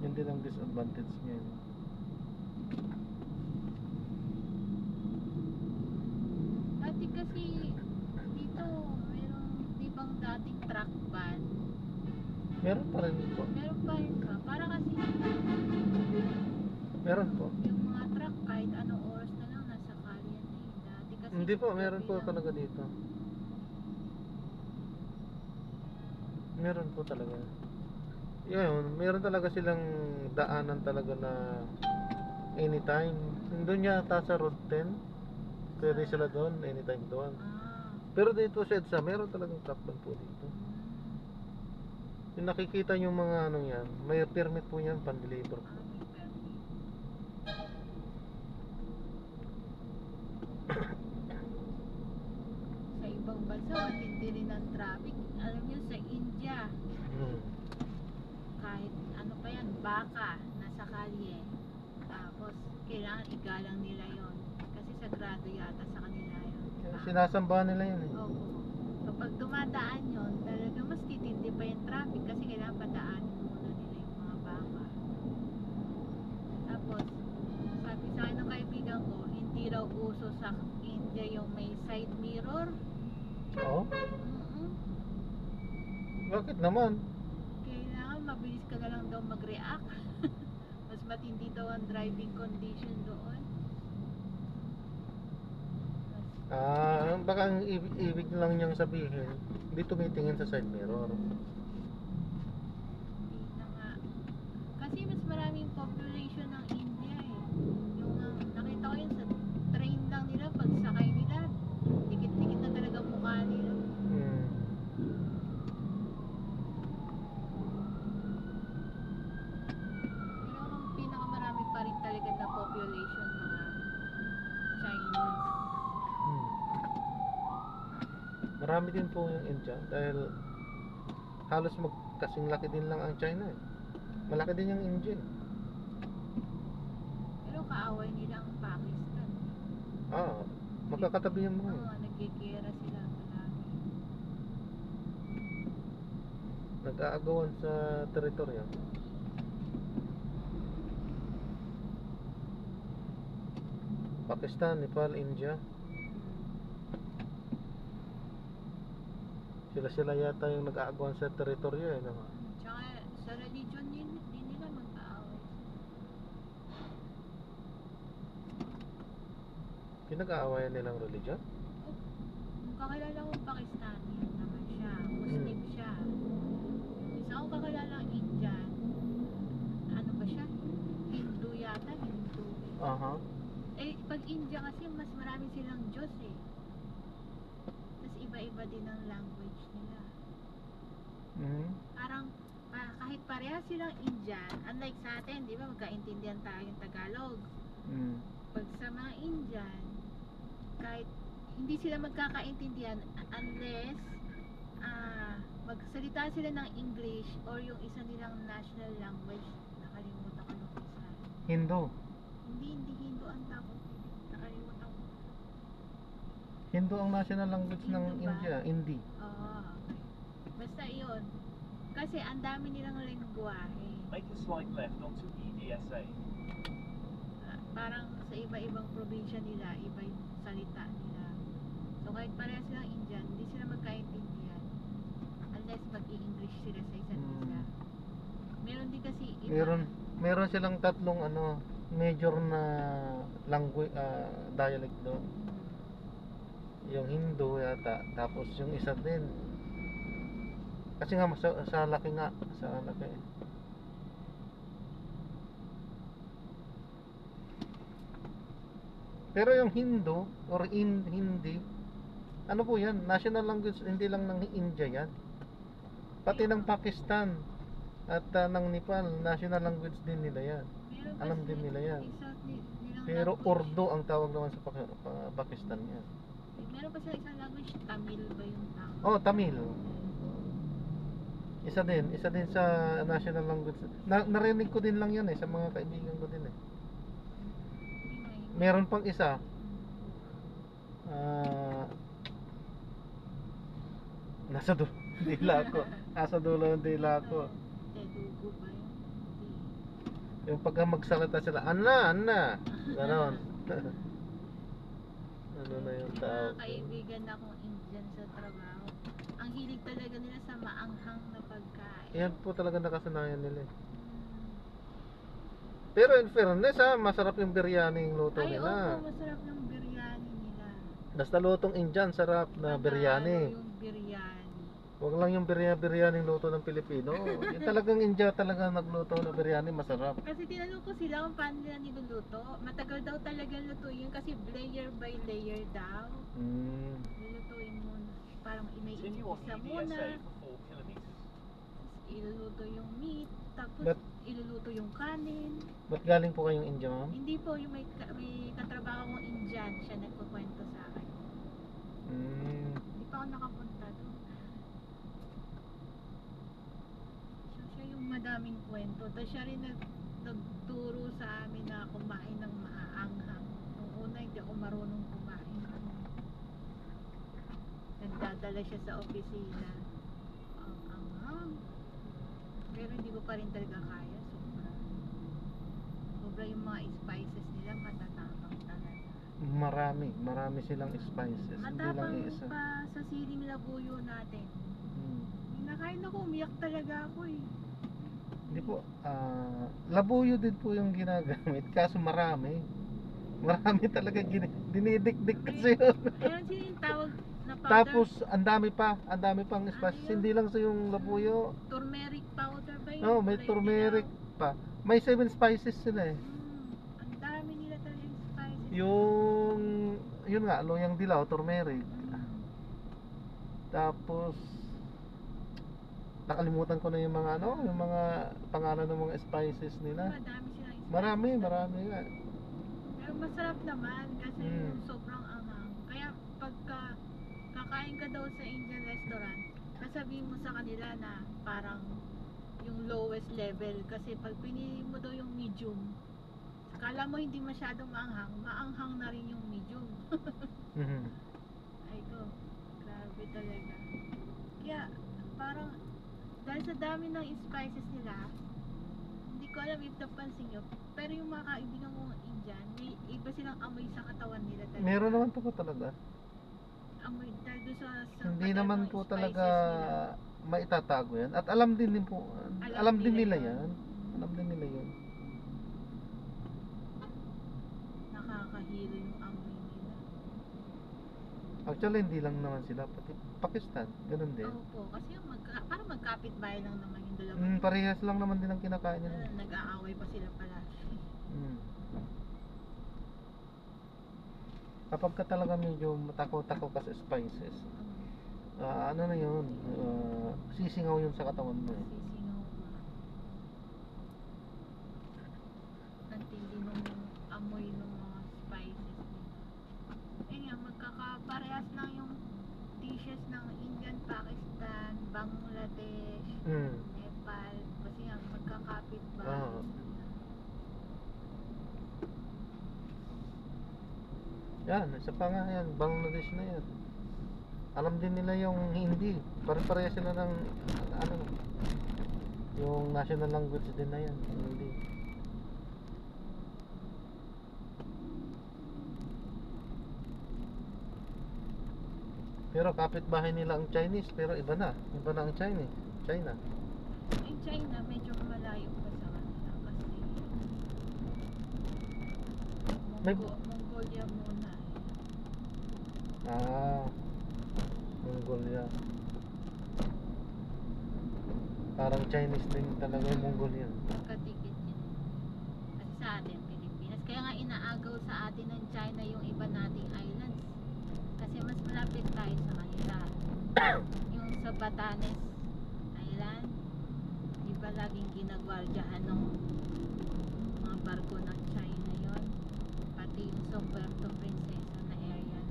Yun din ang disadvantage niya. Dati kasi dito, merong di bang dating truck ban? Meron pa rin po. Meron pa rin ba? Para kasi Meron po. yung mga truck kahit anong oras na lang nasa kalye na eh. Dati kasi Hindi po, meron po talaga dito. Meron po talaga. Yun, meron talaga silang daanan talaga na anytime. Doon yata sa Road 10. Pwede sila doon, anytime doon. Pero dito sa EDSA, meron talagang truckban po dito. Yung nakikita yung mga yan, may permit po yan, pan-deliver po. Sa ibang bansa, matindi rin ang traffic. Alam nyo, sa India, kahit ano pa yan, baka, nasa kalye. Tapos, kailangan igalang nila yon kasi sagrado yata sa kanila yun. Sinasamba nila yun eh. Opo. Kapag dumadaan yun, talaga mas titindi pa yung traffic kasi kailangan padaanin muna nila yung mga baka. Tapos, sabi sa akin ng kaibigan ko, hindi raw uso sa India yung may side mirror. Oo? Bakit naman? Kailangan mabilis ka na lang daw mag-react. Mas matindi daw ang driving condition doon. Baka ang ibig lang niyang sabihin, hindi tumitingin sa side mirror. Hindi na nga. Kasi mas maraming population ng India eh. Yung nakita ko yun sa train lang nila, pag sakay nila, dikit-dikit na talaga mukha nila. Pero ang pinakamarami pa rin talaga na population mga Chinese. Marami din po yung India dahil halos magkasing laki din lang ang China eh. Malaki din yung India eh. Pero kaaway nila ang Pakistan. Magkakatabi yung mga Oo, nagkikira sila palagi. nag-aagawan sa teritoryo. Pakistan, Nepal, India. Sila yata yung nag-aagawan sa teritoryo eh. No? Tsaka sa religion din nila mag-aaway. Pinag-aawayan nilang religion? Yung kakilala kong Pakistani naman siya, Muslim siya. Isa akong kakilalang Indian, ano ba siya? Hindu yata, Hindu. Pag India kasi mas marami silang Diyos eh. Tapos iba-iba din ang language nila. Parang kahit pareha silang Indian, unlike sa atin, di ba magkaintindihan tayo yung Tagalog. Pag sa mga Indian, kahit hindi sila magkakaintindihan unless magsalita sila ng English or yung isa nilang national language. Nakalimutan ko yung isa. Hindu. Hindi Hindu ang tawag. Nakalimutan ko. Hindu ang national language ng Hindu ba? India, Hindi. Oo, okay. Basta yun. Kasi ang dami nilang lengguwahe. Make a slight left onto EDSA. Parang sa iba-ibang probinsya nila, iba yung salita nila. So kahit pareha silang Indian, hindi sila magkaintindihan unless mag-i-English sila sa isa't isa. Meron din kasi iba. Meron silang tatlong major na language dialect doon. Yung Hindu yata, tapos yung isa din. Kasi nga sa laki nga, sa laki. Pero yung Hindu or Hindi, ano po yan? National language, hindi lang ng India yan. Pati ng Pakistan at ng Nepal, national language din nila yan. Meron Alam kasi din nila yan. nilang Pero language. Urdu ang tawag naman sa Pakistan yan. Meron pa sila isang language, Tamil ba yung tawag? Oh, Tamil. Isa din sa national language. Narinig ko din lang yan sa mga kaibigan ko din Meron pang isa. Nasa dila ko. Nasa dulo ng dila ko. Telugu ba yun? Yung pagka magsalita sila, Anna. Ganon. Ano na yung Mga tawag? kaibigan akong Indian sa trabaho. Ang hilig talaga nila sa maanghang na pagkain. Yan po talaga nakasanayan nila. Pero in fairness masarap yung biryani yung luto Ay, nila. opo, masarap ng biryani nila. Basta lutong Indian, sarap na Panalo biryani. yung biryani. Huwag lang yung biryani yung luto ng Pilipino. Yung talagang India talaga nagluto ng biryani, masarap. Kasi tinanong ko sila kung paano nila niluluto. Matagal daw talaga lutuin kasi layer by layer daw. Lulutuin mo. Parang Continue on isa muna. EDSA for 4 kilometers. Iluluto yung meat. Tapos But- iluluto yung kanin. Ba't galing po kayong India, ma'am? Hindi po, yung may katrabaho kong Indian, siya nagkukwento sa akin. Hindi pa ako nakapunta doon. So, siya yung madaming kwento. Tapos siya rin nagturo sa amin na kumain ng maaanghang. Nung una, hindi ako marunong kumain. Nagdadala siya sa opisina. Ang anghang. Pero hindi ko pa rin talaga kaya. Sobra yung mga spices nila, matatapang talaga. Marami silang spices. Hindi lang Matapang isa. pa sa siling labuyo natin. Nakain ako, umiyak talaga ako eh. Hindi po, labuyo din po yung ginagamit. Kaso marami talaga dinidikdik kasi yun. Ayun sila yung tawag na powder. Tapos ang dami pang spices. Ano yun? Hindi lang sa yung labuyo. Turmeric powder ba yun? No, may Kulay turmeric dilaw. pa. May 7 spices sila Ang dami nila talaga yung spices. Yun nga, loyang dilaw, turmeric. Tapos nakalimutan ko na yung mga yung mga pangalan ng mga spices nila. Madami silang spices. Marami nga. Pero masarap naman kasi Mm. sobrang anghang. Kaya pagka kakain ka daw sa Indian restaurant, sasabihin mo sa kanila na parang yung lowest level kasi pag pinili mo daw yung medium, kala mo hindi masyadong maanghang na rin yung medium. Ay ko, grabe talaga. Kaya parang dahil sa dami ng spices nila, hindi ko alam if napansin nyo, pero yung mga kaibigan kong Indian, may iba silang amoy sa katawan nila talaga. Meron naman po talaga. Amoy dahil doon sa Hindi pattern naman ng po spices talaga nila. maitatago yan. At alam din po. Alam din nila yan. Alam din nila yun. Nakakahilo yung amoy nila. Actually, hindi lang naman sila. Pati Pakistan, ganun din. Opo, kasi parang magkapit-bahay lang naman yung dalawa. Parehas lang naman din ang kinakain nila. Nag-aaway pa sila pala. Kapag ka talaga medyo matako-tako ka sa spices, ano na yun, sisingaw yun sa katawan mo. Sisingaw ka. Ang tindi nung amoy ng mga spices nila. Eh nga, parehas lang yung dishes ng Indian, Pakistan, Bangladesh, Hmm. Nepal, kasi ang magkakapit ba? Oo. Yan, isa pa nga yan, Bangladesh na yan. Alam din nila yung Hindi. Pare-pareha sila ng ano, yung national language din na yan, Hindi. Pero kapitbahay nila ang Chinese, pero iba na ang Chinese, China. Yung China, medyo malayo pa sa kanila kasi May- Mongolia muna eh. Ah, Mongolia. Parang Chinese din talaga yung Mongolia. Magkatikit yun. Kasi sa atin, Pilipinas. Kaya nga inaagaw sa atin ng China yung iba nating islands. Kasi mas malapit tayo sa kanila. Yung sa Batanes Island, di ba laging ginagwardyahan ng mga barko ng China yon. Pati yung sa Puerto Princesa na area.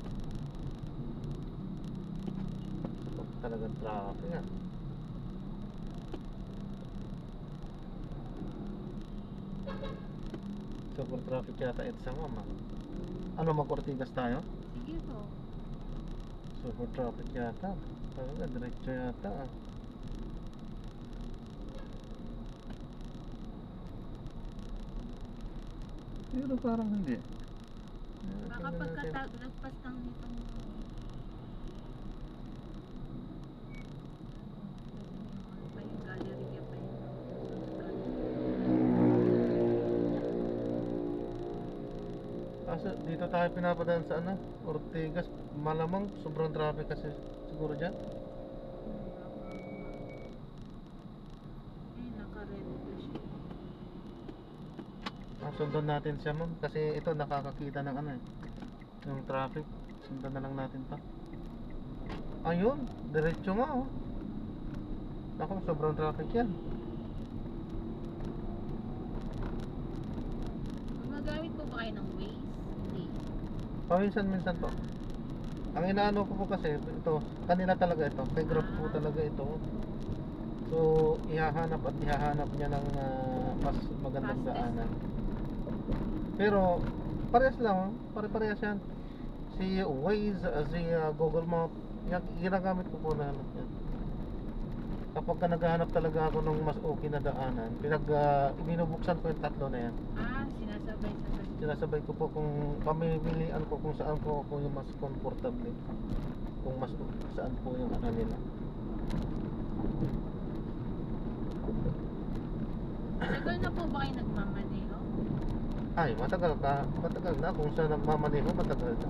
Talagang traffic ah. Super traffic yata ito sa mama. Ano, mag-Ortigas tayo? Sige po. Super traffic yata. Talaga, diretso yata ah. Pero parang hindi. Baka Tingnan natin. pagkatagpas ng nitong ano pa yung galleria pa yun. Kaso dito tayo pinapadaan sa ano, Ortigas. Malamang sobrang traffic kasi siguro dyan. Naka-red na siya. Sundan natin siya ma'am kasi ito nakakakita ng ano eh, yung traffic. Sundan na lang natin to. Ayun, diretso nga oh. Ako, sobrang traffic yan. Gumagamit po ba kayo ng Waze? Hindi. Paminsan-minsan po. Ang inaano ko po kasi ito, kanila talaga ito, kay Grab po talaga ito. So, ihahanap at ihahanap niya ng mas magandang Fastest. daanan. Pero parehas lang, pare-parehas yan. Si Waze, si Google Map, ginagamit ko po na yan. Kapag ka naghahanap talaga ako ng mas okay na daanan, binubuksan ko yung tatlo na yan. Sinasabay-sabay. Sinasabay ko po kung pamimilian ko kung saan po ako yung mas comfortable, kung mas saan po yung ano nila. Tagal na po ba kayo nagmamaneho? Ay, matagal na kung saan nagmamaneho, matagal na.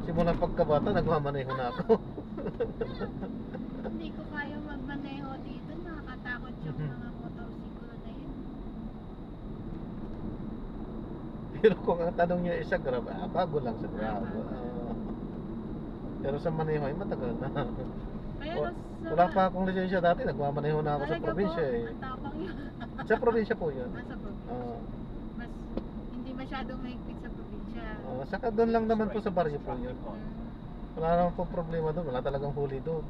Simula pagkabata nagmamaneho na ako. Hindi ko kaya magmaneho dito. Nakakatakot yung mga motorsiklo na yun. Pero kung ang tanong niya isa Grab, bago lang sa Grab. Pero sa maneho ay matagal na. Pero Wala pa akong lisensya dati, nagmamaneho na ako sa talaga probinsya po, eh. ang tapang yun. Sa probinsya po yun. Nasa probinsya. Ah, Mas hindi masyadong mahigpit sa probinsya. saka doon lang naman po sa baryo po yun. Mm. Wala naman po problema doon, wala talagang huli doon.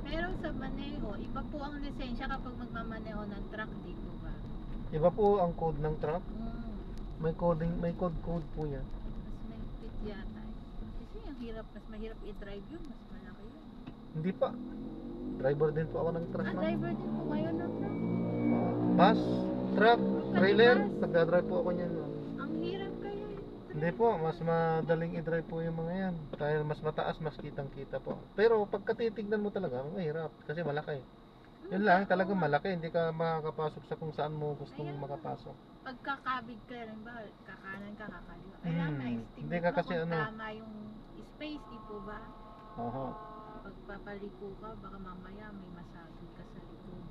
Pero sa maneho, iba po ang lisensya kapag magmamaneho ng truck, di po ba? Iba po ang code ng truck. Mm. May code po yan. Mas mahigpit yata. Kasi ang hirap, mas mahirap i-drive yun, mas malaki yun. Hindi pa. Driver din po ako ng truck. ma'am. Driver din po kayo ng truck. Bus, truck, trailer, bus. nagdadrive po ako niyan. ma'am. Ang hirap kaya yun. Hindi po, mas madaling i-drive po yung mga yan. Dahil mas mataas, mas kitang-kita po. Pero pagka titignan mo talaga, mahirap kasi malaki. Yun lang, talagang malaki. Hindi ka makakapasok sa kung saan mo gustong Ayan. makapasok. Pagkakabig ka rin ba, kakanan ka, kakaliwa. Kailangan ma-estimate Hindi ka mo kasi kung ano. tama yung space, di po ba? Oho. Pagpapaliko ka, baka mamaya may masagod ka sa likod.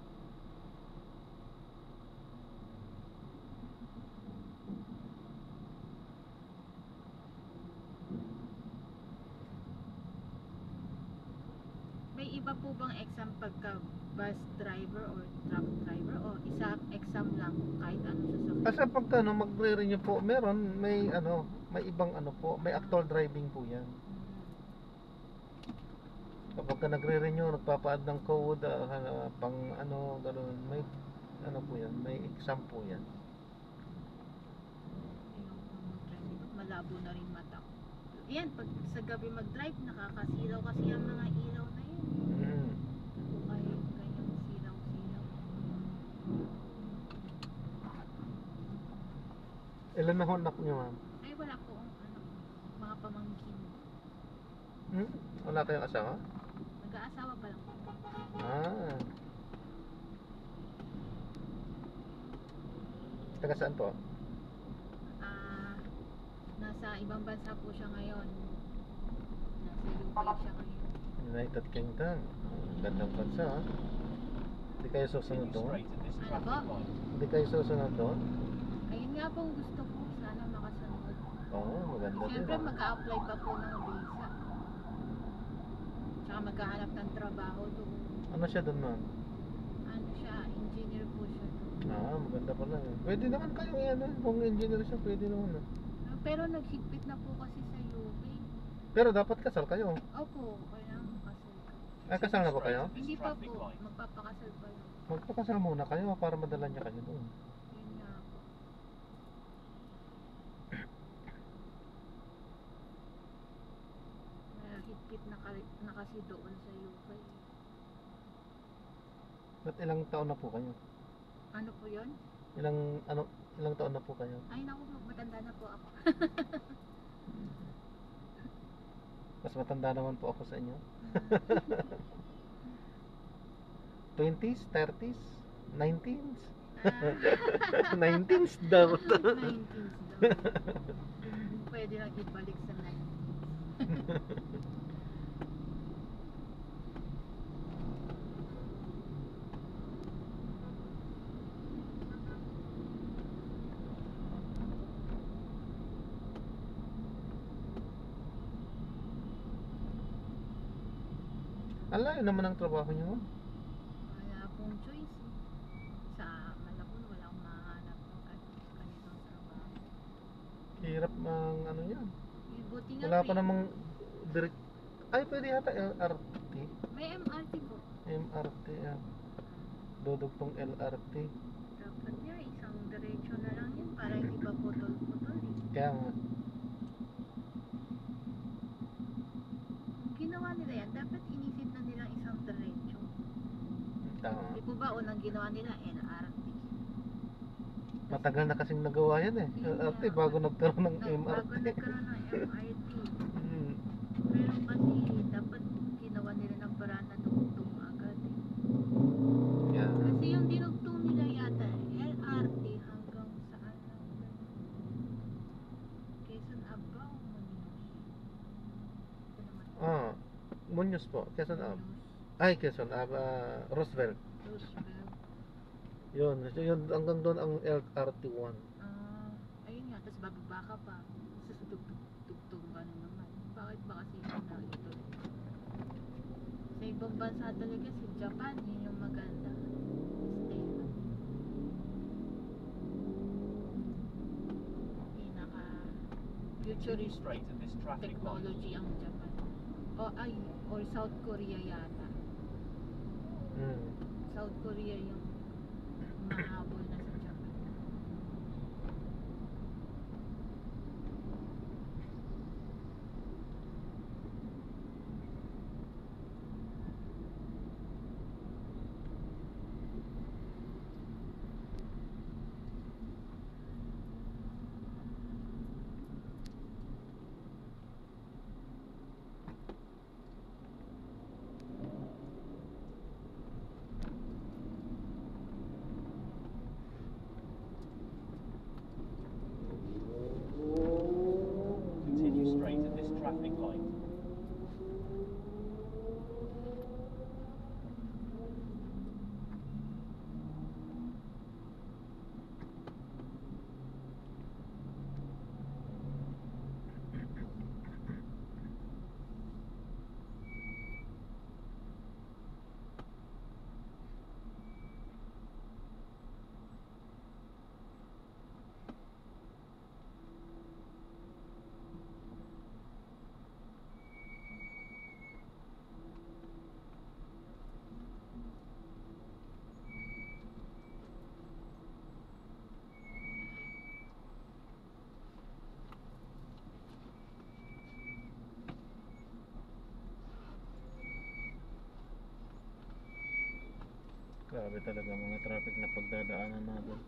May iba po bang exam pagka bus driver or truck driver o isa exam lang kahit ano sasakyan? Kasi pagka ano, magre-renew po, meron, may ano, may ibang ano po, may actual driving po yan. Kapag ka nagre-renew, nagpapa-add ng code, pang ano, gano'n, may ano po yan, may exam po yan. Ayun, mag-drive. Malabo na rin mata ko. Yan, pag sa gabi mag-drive, nakakasilaw kasi ang mga ilaw na yun. Mm. O kaya ganyang silaw-silaw. Ilan na ho anak niyo, ma'am? Ay, wala po ang ano, mga pamangkin. Wala kayong asawa? Nag-aasawa pa lang po. Ah. Taga saan po? Nasa ibang bansa po siya ngayon. Nasa UK siya ngayon. United Kingdom. Gandang bansa, ha? Hindi kayo susunod Continue doon? straight at this Ano traffic po? light. Hindi kayo susunod doon? Ayun nga po ang gusto ko. Sana makasunod. Oo, maganda din. Siyempre mag-a-apply pa po ng visa. Tsaka maghahanap ng trabaho doon. Ano siya doon, ma'am? Ano siya, engineer po siya doon. Maganda pala. Pwede naman kayo yan, eh. Kung engineer siya, pwede naman. Pero naghigpit na po kasi sa UK. Pero dapat kasal kayo. Opo, kailangan makasal ka. Ay, kasal na ba kayo? Hindi pa po, magpapakasal pa lang. Magpakasal muna kayo para madala niya kayo doon. Yun nga po. Higpit na kasi doon sa UK. At ilang taon na po kayo? Ano po yun? Ilang taon na po kayo? Ay naku, matanda na po ako. Mas matanda naman po ako sa inyo. 20s, 30s, 19s. 19s daw. 19s daw. Pwede lang ibalik sa 19s. Ang layo naman ang trabaho niyo. Wala pong choice. Sa Malabon, wala akong mahanap ng ganitong trabaho. Hirap ng ano yan. Buti nga Wala po pa namang direct. Ay, pwede yata LRT. may MRT po. MRT yan. Dudugtong LRT. Dapat nga, isang diretso na lang yun para hindi pa putol-putol eh. Kaya nga. Ginawa nila yan, dapat inisip na nilang isang diretso. Tama. Di po ba unang ginawa nila LRT? Matagal na kasing nagawa yan eh. LRT bago nagkaroon ng Bago MRT. nagkaroon ng MRT. Hmm. Pero kasi dapat ginawa nila ng paraan na dugtong agad eh. Yeah. Kasi yung dinugtong nila yata LRT hanggang saan lang Quezon Abao, Muñoz po. Quezon Ab. Muñoz, Ay, Quezon Ab. Roosevelt. Roosevelt. Yun hanggang doon ang LRT1. Ayun nga, tapos bababa ka pa. Tapos dugtong ka na naman. Bakit ba kasi yun na ito? Sa ibang bansa talaga, si Japan, yun yung maganda. Stay. Pinaka Continue futurist straight at this traffic light. technology ang Japan. Or South Korea yata. South Korea yung mahabol na sa Japan. Grabe talaga mga traffic na pagdadaanan natin.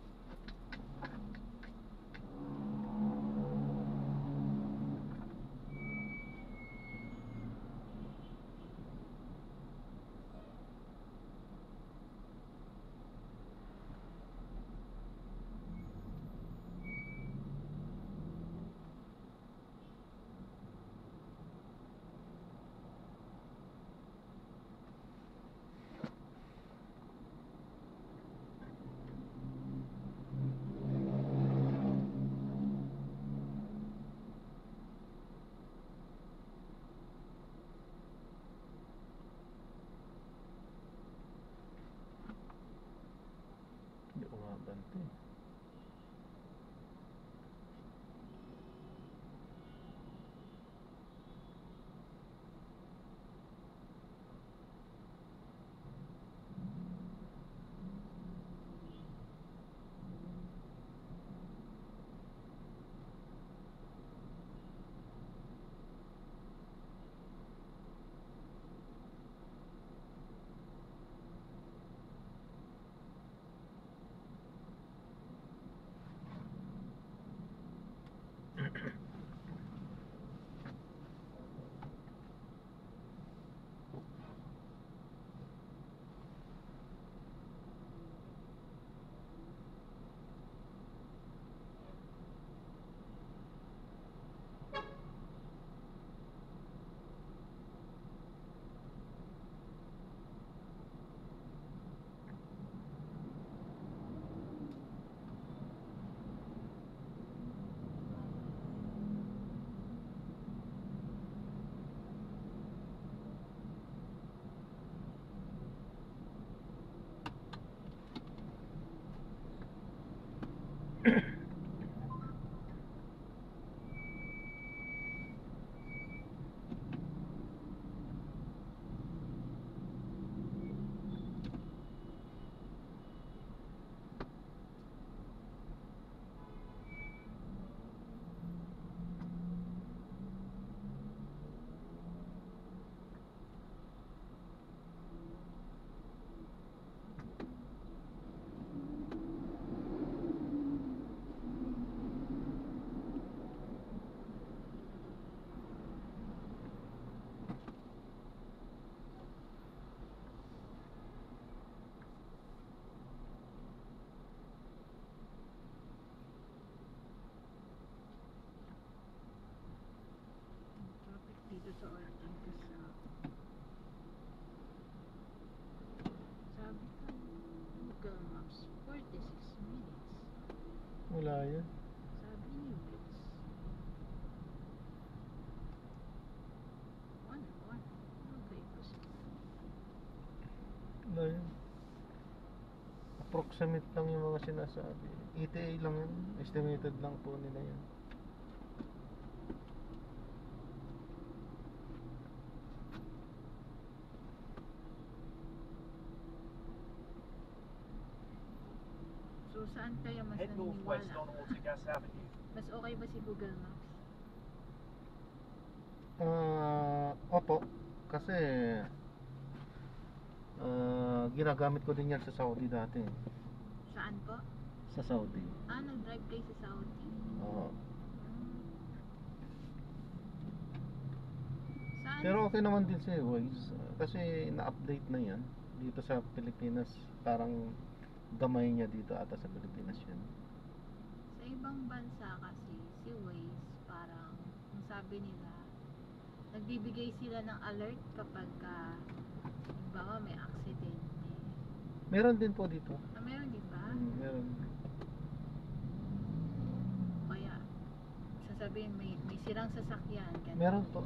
Hindi ko mabante. Traffic dito sa Orton kasi sabi ko Google Maps 46 minutes. Wala yan. Sabi ni Wix 1 hour. Okay po siya. Wala yan. Approximate lang yung mga sinasabi. ETA lang yan. Estimated lang po nila yan. So saan kayo mas Head northwest naniniwala? on Ortegas Avenue. Mas okay ba si Google Maps? Opo. Kasi ginagamit ko din yan sa Saudi dati. Saan po? Sa Saudi. Nag-drive kayo sa Saudi? Oo. Saan? Pero okay naman din si Waze. Kasi na-update na yan. Dito sa Pilipinas, parang gamay niya dito ata sa Pilipinas yan. Sa ibang bansa kasi, si Waze, parang, ang sabi nila, nagbibigay sila ng alert kapag halimbawa may aksidente. Meron din po dito. Meron di ba? Meron. Kaya, sasabihin may sirang sasakyan. Ganun. Meron po.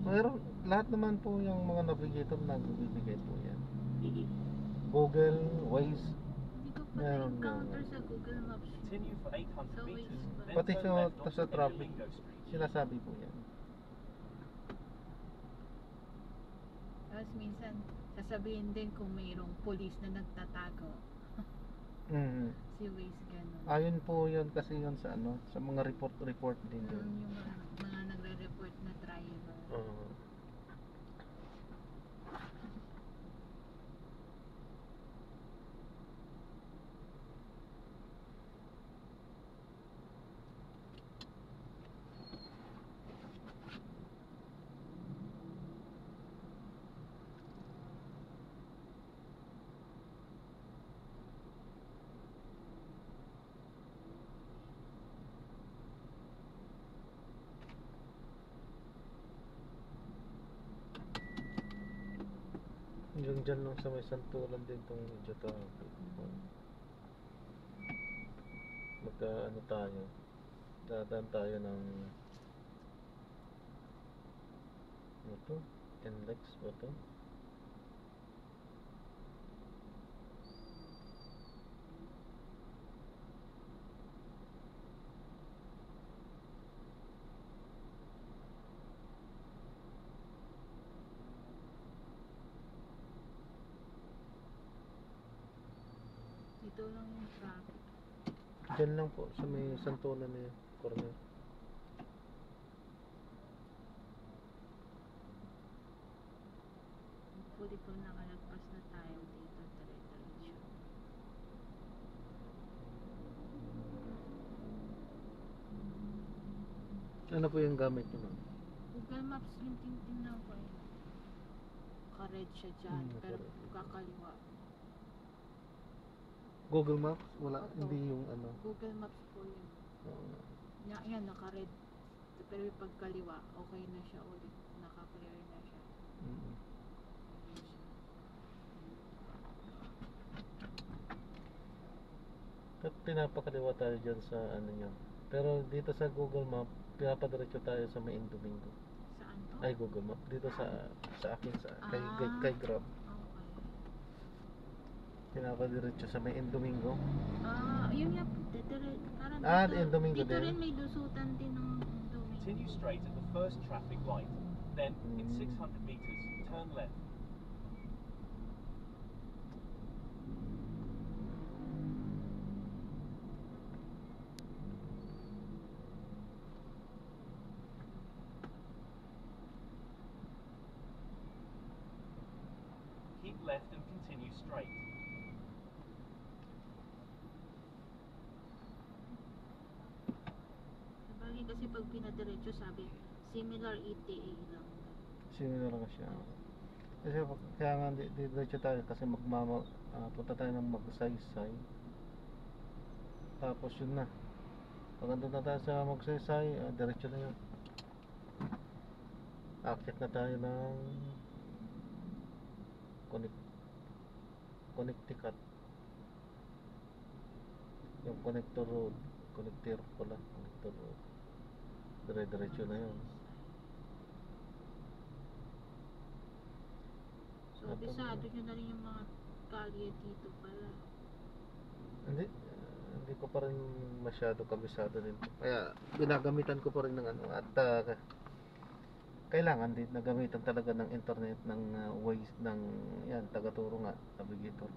Meron. Lahat naman po yung mga navigator nagbibigay po yan. Google, Waze. Hindi ko pa Meron, na-encounter meron. sa Google Maps. Continue for 800 So, meters, Waze ba? then Pati turn sa, left sa onto traffic, Lingo Street. sinasabi po yan. Tapos minsan, sasabihin din kung mayroong police na nagtatago. Mhm. Si Waze ganun. Ayun po yun kasi yun sa ano, sa mga report din yun. Yung mga nagre-report na driver. Oo. Yung dyan lang sa may santulan din tong medyo traffic. Magka ano tayo, dadaan tayo ng ano to? NLEX ba to? Dito lang yung traffic. Dyan lang po sa may santulan na yun, corner. Hopefully kung nakalagpas na tayo dito, dire-diretso. Ano po yung gamit nyo, ma'am? Google Maps yung tingnan ko eh. Naka-red siya dyan, pero naka-red. kakaliwa. Google Maps? Wala, Oo. hindi yung ano. Google Maps po yun. Yan, naka-red. Pero yung pagkaliwa, okay na siya ulit. Naka-clear na siya. Mm. Pinapakaliwa tayo dyan sa ano nyo. Pero dito sa Google Map, pinapadiretso tayo sa may Domingo. Saan to? Ay, Google Map. Dito sa akin, kay Grab. Okay. Pinapadiretso sa may Domingo. Yun nga, parang Domingo dito din. rin may lusutan din ng Domingo. Continue straight at the first traffic light. Then, in Mm. 600 meters, turn left. Keep left and continue straight. Sabagay kasi pag pinadiretso sabi, similar ETA lang. Similar lang siya. Kasi kaya nga diretso tayo kasi punta tayo ng Magsaysay. Tapos yun na. Pag andun na tayo sa Magsaysay, diretso na yun. Akit na tayo ng Connecticut. Yung Connector Road. Connector pala. Connector Road. Diretso na yun. So, bisado nyo na rin yung mga kalye dito pala. Hindi ko pa rin masyado kabisado din. Kaya ginagamitan ko pa rin ng ano at kailangan din na gamitan talaga ng internet ng Waze ng yan tagaturo nga navigator.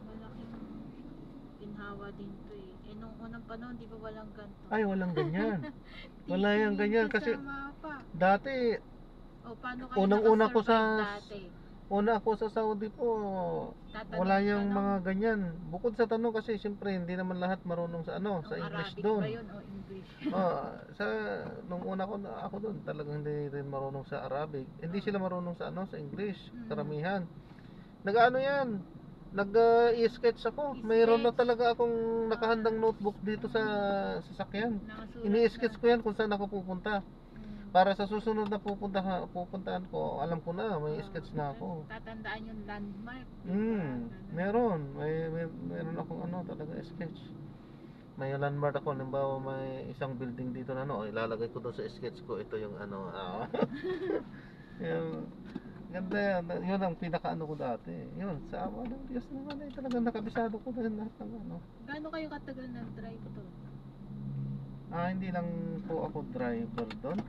Malaking ginhawa din to eh. Nung unang panahon, di ba walang ganito? Ay, walang ganyan. Wala yung ganyan kasi sa mapa. dati O, paano kayo unang-una ko nakasurvive sa dati? una ako sa Saudi po, Tatanong wala yung ka mga ganyan. Bukod sa tanong kasi siyempre hindi naman lahat marunong sa ano, sa English Arabic doon. ba yun o English? Nung una ako doon, talagang hindi rin marunong sa Arabic. Hindi sila marunong sa ano, sa English, karamihan. Nag-ano yan? Nag-i-sketch ako. Mayroon na talaga akong nakahandang notebook dito sa sasakyan. Nakasulat Ini-sketch na. ko yan kung saan ako pupunta. Para sa susunod na pupuntahan ko, alam ko na, may sketch na ako. Tatandaan yung landmark. Meron. Meron akong ano, talaga sketch. May landmark ako, halimbawa may isang building dito na ano, ilalagay ko doon sa sketch ko, ito yung ano, yung, ganda yan, yun ang pinaka ano ko dati. Yun, sa awa ng Diyos naman ay talagang nakabisado ko dahil lahat ng ano. Gaano kayo katagal nag-drive to? Hindi lang po ako driver doon.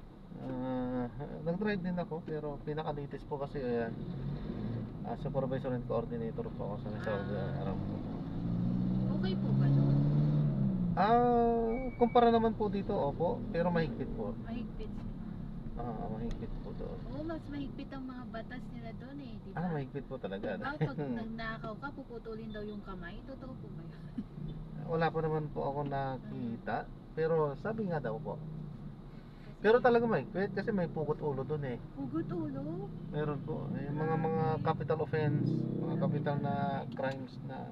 Nag-drive din ako pero pinaka-latest po kasi ayan. Supervisor and coordinator po ako sa Saudi Aramco. Okay po ba doon? Kumpara naman po dito, opo, pero mahigpit po. Mahigpit sila. Mahigpit po doon. Oo, mas mahigpit ang mga batas nila doon eh, di ba? Mahigpit po talaga. Diba, pag nagnakaw ka, puputulin daw yung kamay. Totoo po ba yun? Wala pa naman po ako nakita, pero sabi nga daw po. Pero talaga mahigpit kasi may pugot ulo doon eh. Pugot ulo? Meron po. Yung mga capital offense, mga capital na crimes na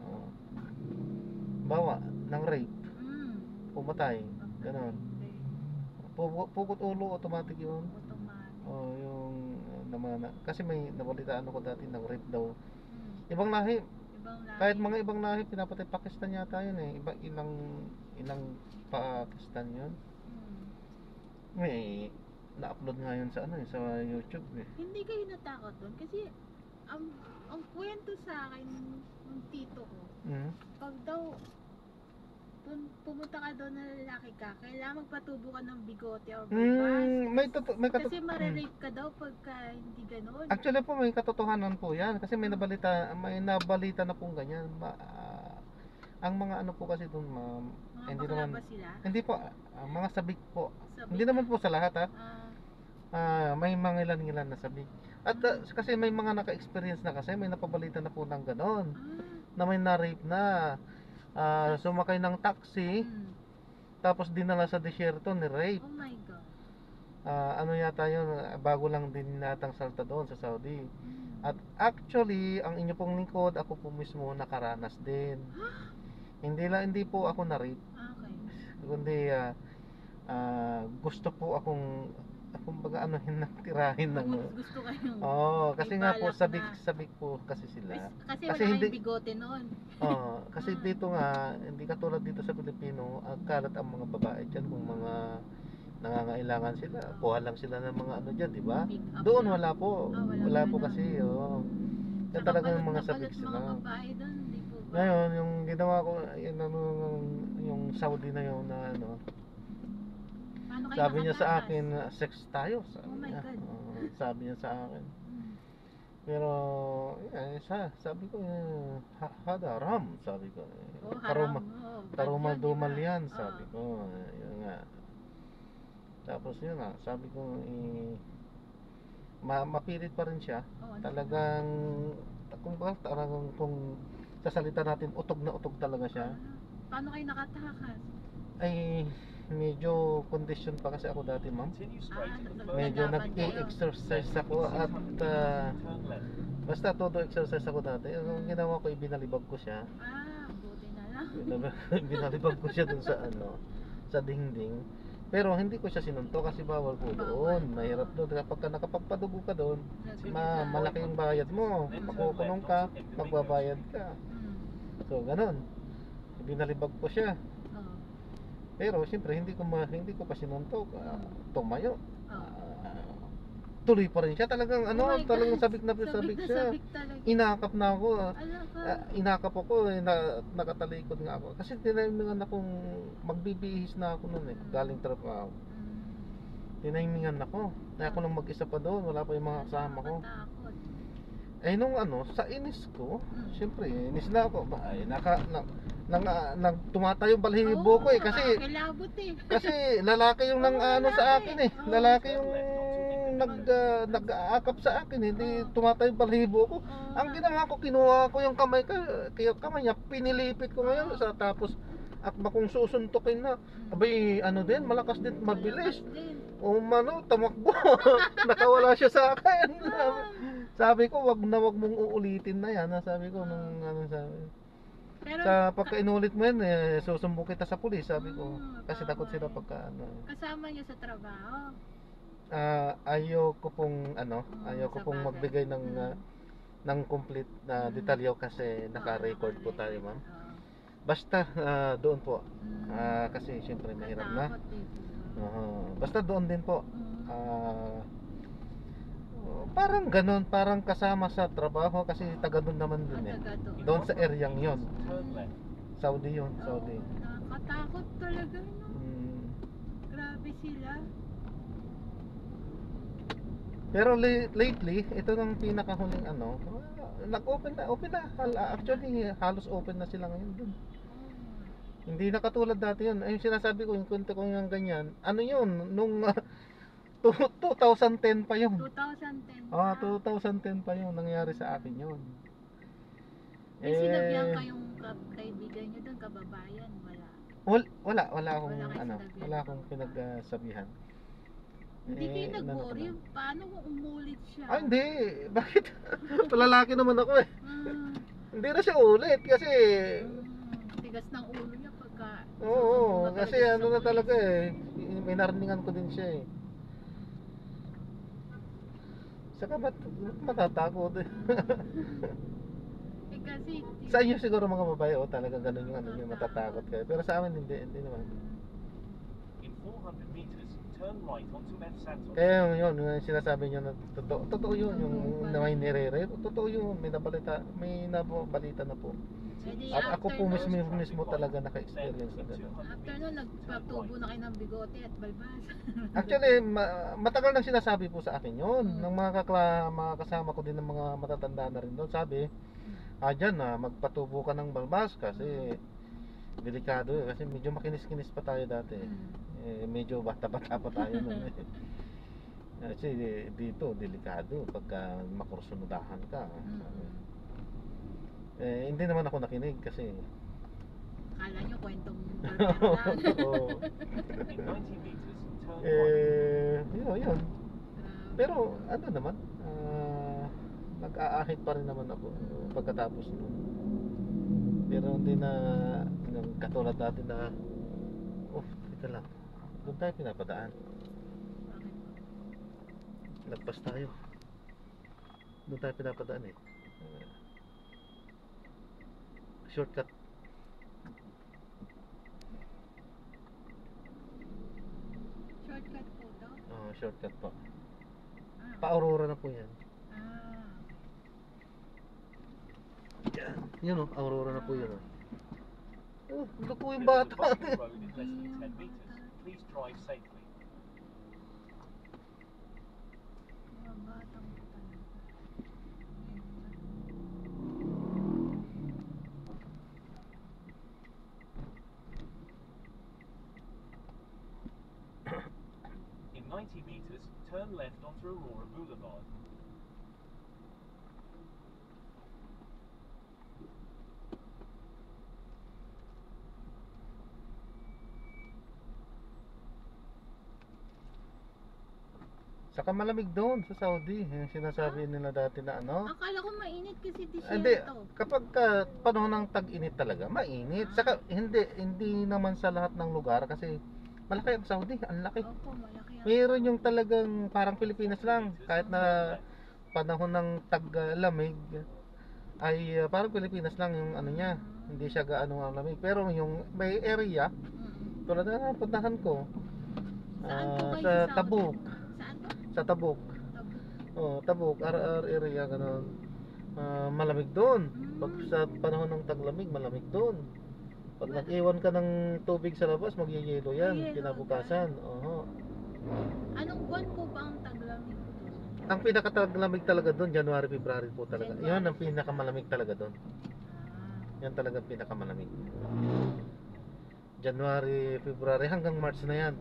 bawa ng rape, pumatay, gano'n. Pugot ulo, automatic yun. Automatic. Oh, yung naman kasi may nabalitaan ako dati ng rape daw. Hmm. Ibang lahi, Ibang lahi. kahit mga ibang lahi pinapatay, Pakistan yata yun eh. Ilang Pakistan yun. Hmm. May na-upload nga yun sa ano eh, sa YouTube eh. Hindi kayo natakot doon kasi ang kwento sa akin ng tito ko, Mhm. pag daw pumunta ka doon na lalaki ka, kailangan magpatubo ka ng bigote or barbas. May Kasi marerape ka daw pagka hindi ganun. Actually po may katotohanan po 'yan kasi may nabalita na pong ganyan. Ang mga ano po kasi doon, ma'am, Mga hindi bakla naman ba sila? hindi po mga sabik po. Sabik. Hindi naman po sa lahat ha. May mga ilan na sabik. At kasi may mga naka-experience na kasi may napabalita na po ng ganon na may na-rape na. Sumakay ng taxi tapos dinala sa disyerto ni rape. Oh my God. Ano yata yun, bago lang din natang salta doon sa Saudi. At actually, ang inyo pong lingkod, ako po mismo nakaranas din. Hindi po ako na-rape. Okay. Kundi gusto po akong baga tirahin ng Gusto kayong kasi may nga po balak na. sabik po kasi sila. Kasi Kasi wala hindi- kayong bigote noon. Kasi dito nga, hindi katulad dito sa Pilipino, ang kalat ang mga babae dyan kung mga nangangailangan sila. Kuha lang sila ng mga ano dyan, di ba? Pick up Doon lang. wala po. Wala po na. kasi, Kaya Saka talagang balot mga na sabik balot sila. mga babae doon, di po ba? Ngayon, yung ginawa ko, yung Saudi na yun na ano, Paano kayo sabi niya sa nakatakas? akin, sex tayo. Sabi Oh my niya. God. Sabi niya sa akin. Hmm. Pero, sabi ko, hada ram, sabi ko. Oh, haram. Karumal dumal diba? yan, sabi ko. Yun nga. Tapos yun nga, sabi ko, mapilit pa rin siya. Talagang, kung sa salita natin, utog na utog talaga siya. Paano kayo nakatakas? Ay, medyo condition pa kasi ako dati, ma'am. Continue straight to the Medyo Naglaban kayo. nag-exercise ako at turn left. basta todo exercise ako dati. Ang ginawa ko, ibinalibag ko siya. Buti na lang. Binalibag ko siya dun sa sa dingding. Pero hindi ko siya sinunto kasi bawal po doon. Mahirap doon. Kapag nakapagpadugo ka doon, malaki yung bayad mo. Makukulong ka, magbabayad ka. So, ganun. Binalibag ko siya. Pero siyempre hindi ko pa sinuntok. Tumayo. Tuloy pa rin siya. Talagang Oh my God. talagang sabik na sabik siya. Sabik talaga. Inakap na ako. Ala ka. Inakap ako nakatalikod nga ako. Kasi tinahimingan akong magbibihis na ako noon galing trabaho. Tinahimingan ako. Na ako lang mag-isa pa doon. Wala pa yung mga kasama ko. Nakakatakot. Nung sa inis ko, siyempre, inis na ako. Tumatayo yung balahibo ko kasi Kilabot kasi lalaki yung nang ano sa akin lalaki yung nag-aakap sa akin, hindi tumatayo yung balahibo ko. Ang ginawa ko, kinuha ko yung kamay niya, pinilipit ko ngayon tapos akma kong susuntukin na. Abay, din, malakas din, mabilis. Tamakbo. Nakawala siya sa akin. Sabi ko, wag mong uulitin na yan. Sabi ko, sabi. Pero, Sa pagka-inulit mo yan, susumbong kita sa pulis, sabi ko. Kasi tama takot sila pagka kasama niyo sa trabaho. Ayoko pong ayoko sa pong bagay. magbigay ng complete na detalye kasi naka-record po tayo, ma'am. Basta doon po. Kasi syempre mahirap na. Basta doon din po. Parang ganon, parang kasama sa trabaho kasi taga doon naman din Doon sa areang yon. Turn left. Saudi yon, Saudi. Nakakatakot talaga, no? Grabe sila. Pero lately, ito ng pinakahuling nag-open na. Actually, halos open na sila ngayon dun. Hindi na katulad dati yun. Yung sinasabi ko, yung kwento ko yung ganyan. Ano yun? Nung 2010 pa yun. 2010 2010 pa yun. Nangyari sa akin yun. May sinabihan kayong kaibigan nyo doon, kababayan? Wala akong Wala kayong sinabihan. pinagsabihan. Hindi kayo nag-worry. Paano kung umulit siya? Hindi. Bakit? Lalaki naman ako eh. Hindi na siya ulit kasi Tigas ng ulo niya pagka oo, susunod kasi talaga na sa pulis. talaga eh. Minarningan ko din siya eh. Saka ba't matatakot eh? Eh kasi, Sa inyo siguro mga babae, talaga ganun yung ano nyo, matatakot kayo. Pero sa amin hindi naman. In 400 meters, turn right onto F. Santos. Kaya yun, yung sinasabi nyo na totoo yun, yung na may nire-re, totoo yun, may nabalita na po. Edi At ako po after mismo talaga naka-experience na gano'n. After nun, nagpatubo na kayo ng bigote at balbas. Actually, matagal nang sinasabi po sa akin yun. Ng mga kasama ko din ng mga matatanda na rin doon. Sabi, dyan magpatubo ka ng balbas kasi delikado eh. Kasi medyo makinis-kinis pa tayo dati. Medyo bata-bata pa tayo nun eh. Kasi dito, delikado pagka makursunudahan ka. Hindi naman ako nakinig kasi Akala nyo kwentong barbero lang. Oo. In 90 meters, turn right. Yun. Pero ano naman, nag-aahit pa rin naman ako pagkatapos nun. Pero hindi na katulad dati na dito lang. Doon tayo pinapadaan. Lagpas tayo. Doon tayo pinapadaan eh. Shortcut. Shortcut po to? Shortcut po. Pa-Aurora na po yan. Yan. Yun Aurora na po yun. Ito po yung bata. The road is less than 10 meters. Please drive safely. Mga batang talaga. In 90 meters, turn left onto Aurora Boulevard. Saka malamig doon sa Saudi. Yung sinasabi nila dati na ano. Akala ko mainit kasi Hindi, disyerto. kapag panahon ng tag-init talaga, mainit. Saka hindi naman sa lahat ng lugar kasi malaki ang Saudi, ang laki. Opo, malaki ang... Mayroon yung talagang parang Pilipinas lang, kahit na panahon ng tag-lamig ay parang Pilipinas lang yung ano niya. Hindi siya gaano ang lamig. Pero yung may area, tulad na puntahan ko, Saan po kayo sa sa Saudi? Tabuk. Saan po? Sa Tabuk. Tabuk. Tabuk, RR area ganun. Malamig doon. Pag sa panahon ng taglamig, malamig doon. Pag nag-iwan ka ng tubig sa labas, magyayelo yan Ay, yelo kinabukasan. Anong buwan po ba ang taglamig doon? Ang pinakataglamig talaga doon, January, February po talaga. January. Yan ang pinakamalamig talaga doon. Yan talaga ang pinakamalamig. January, February hanggang March na yan.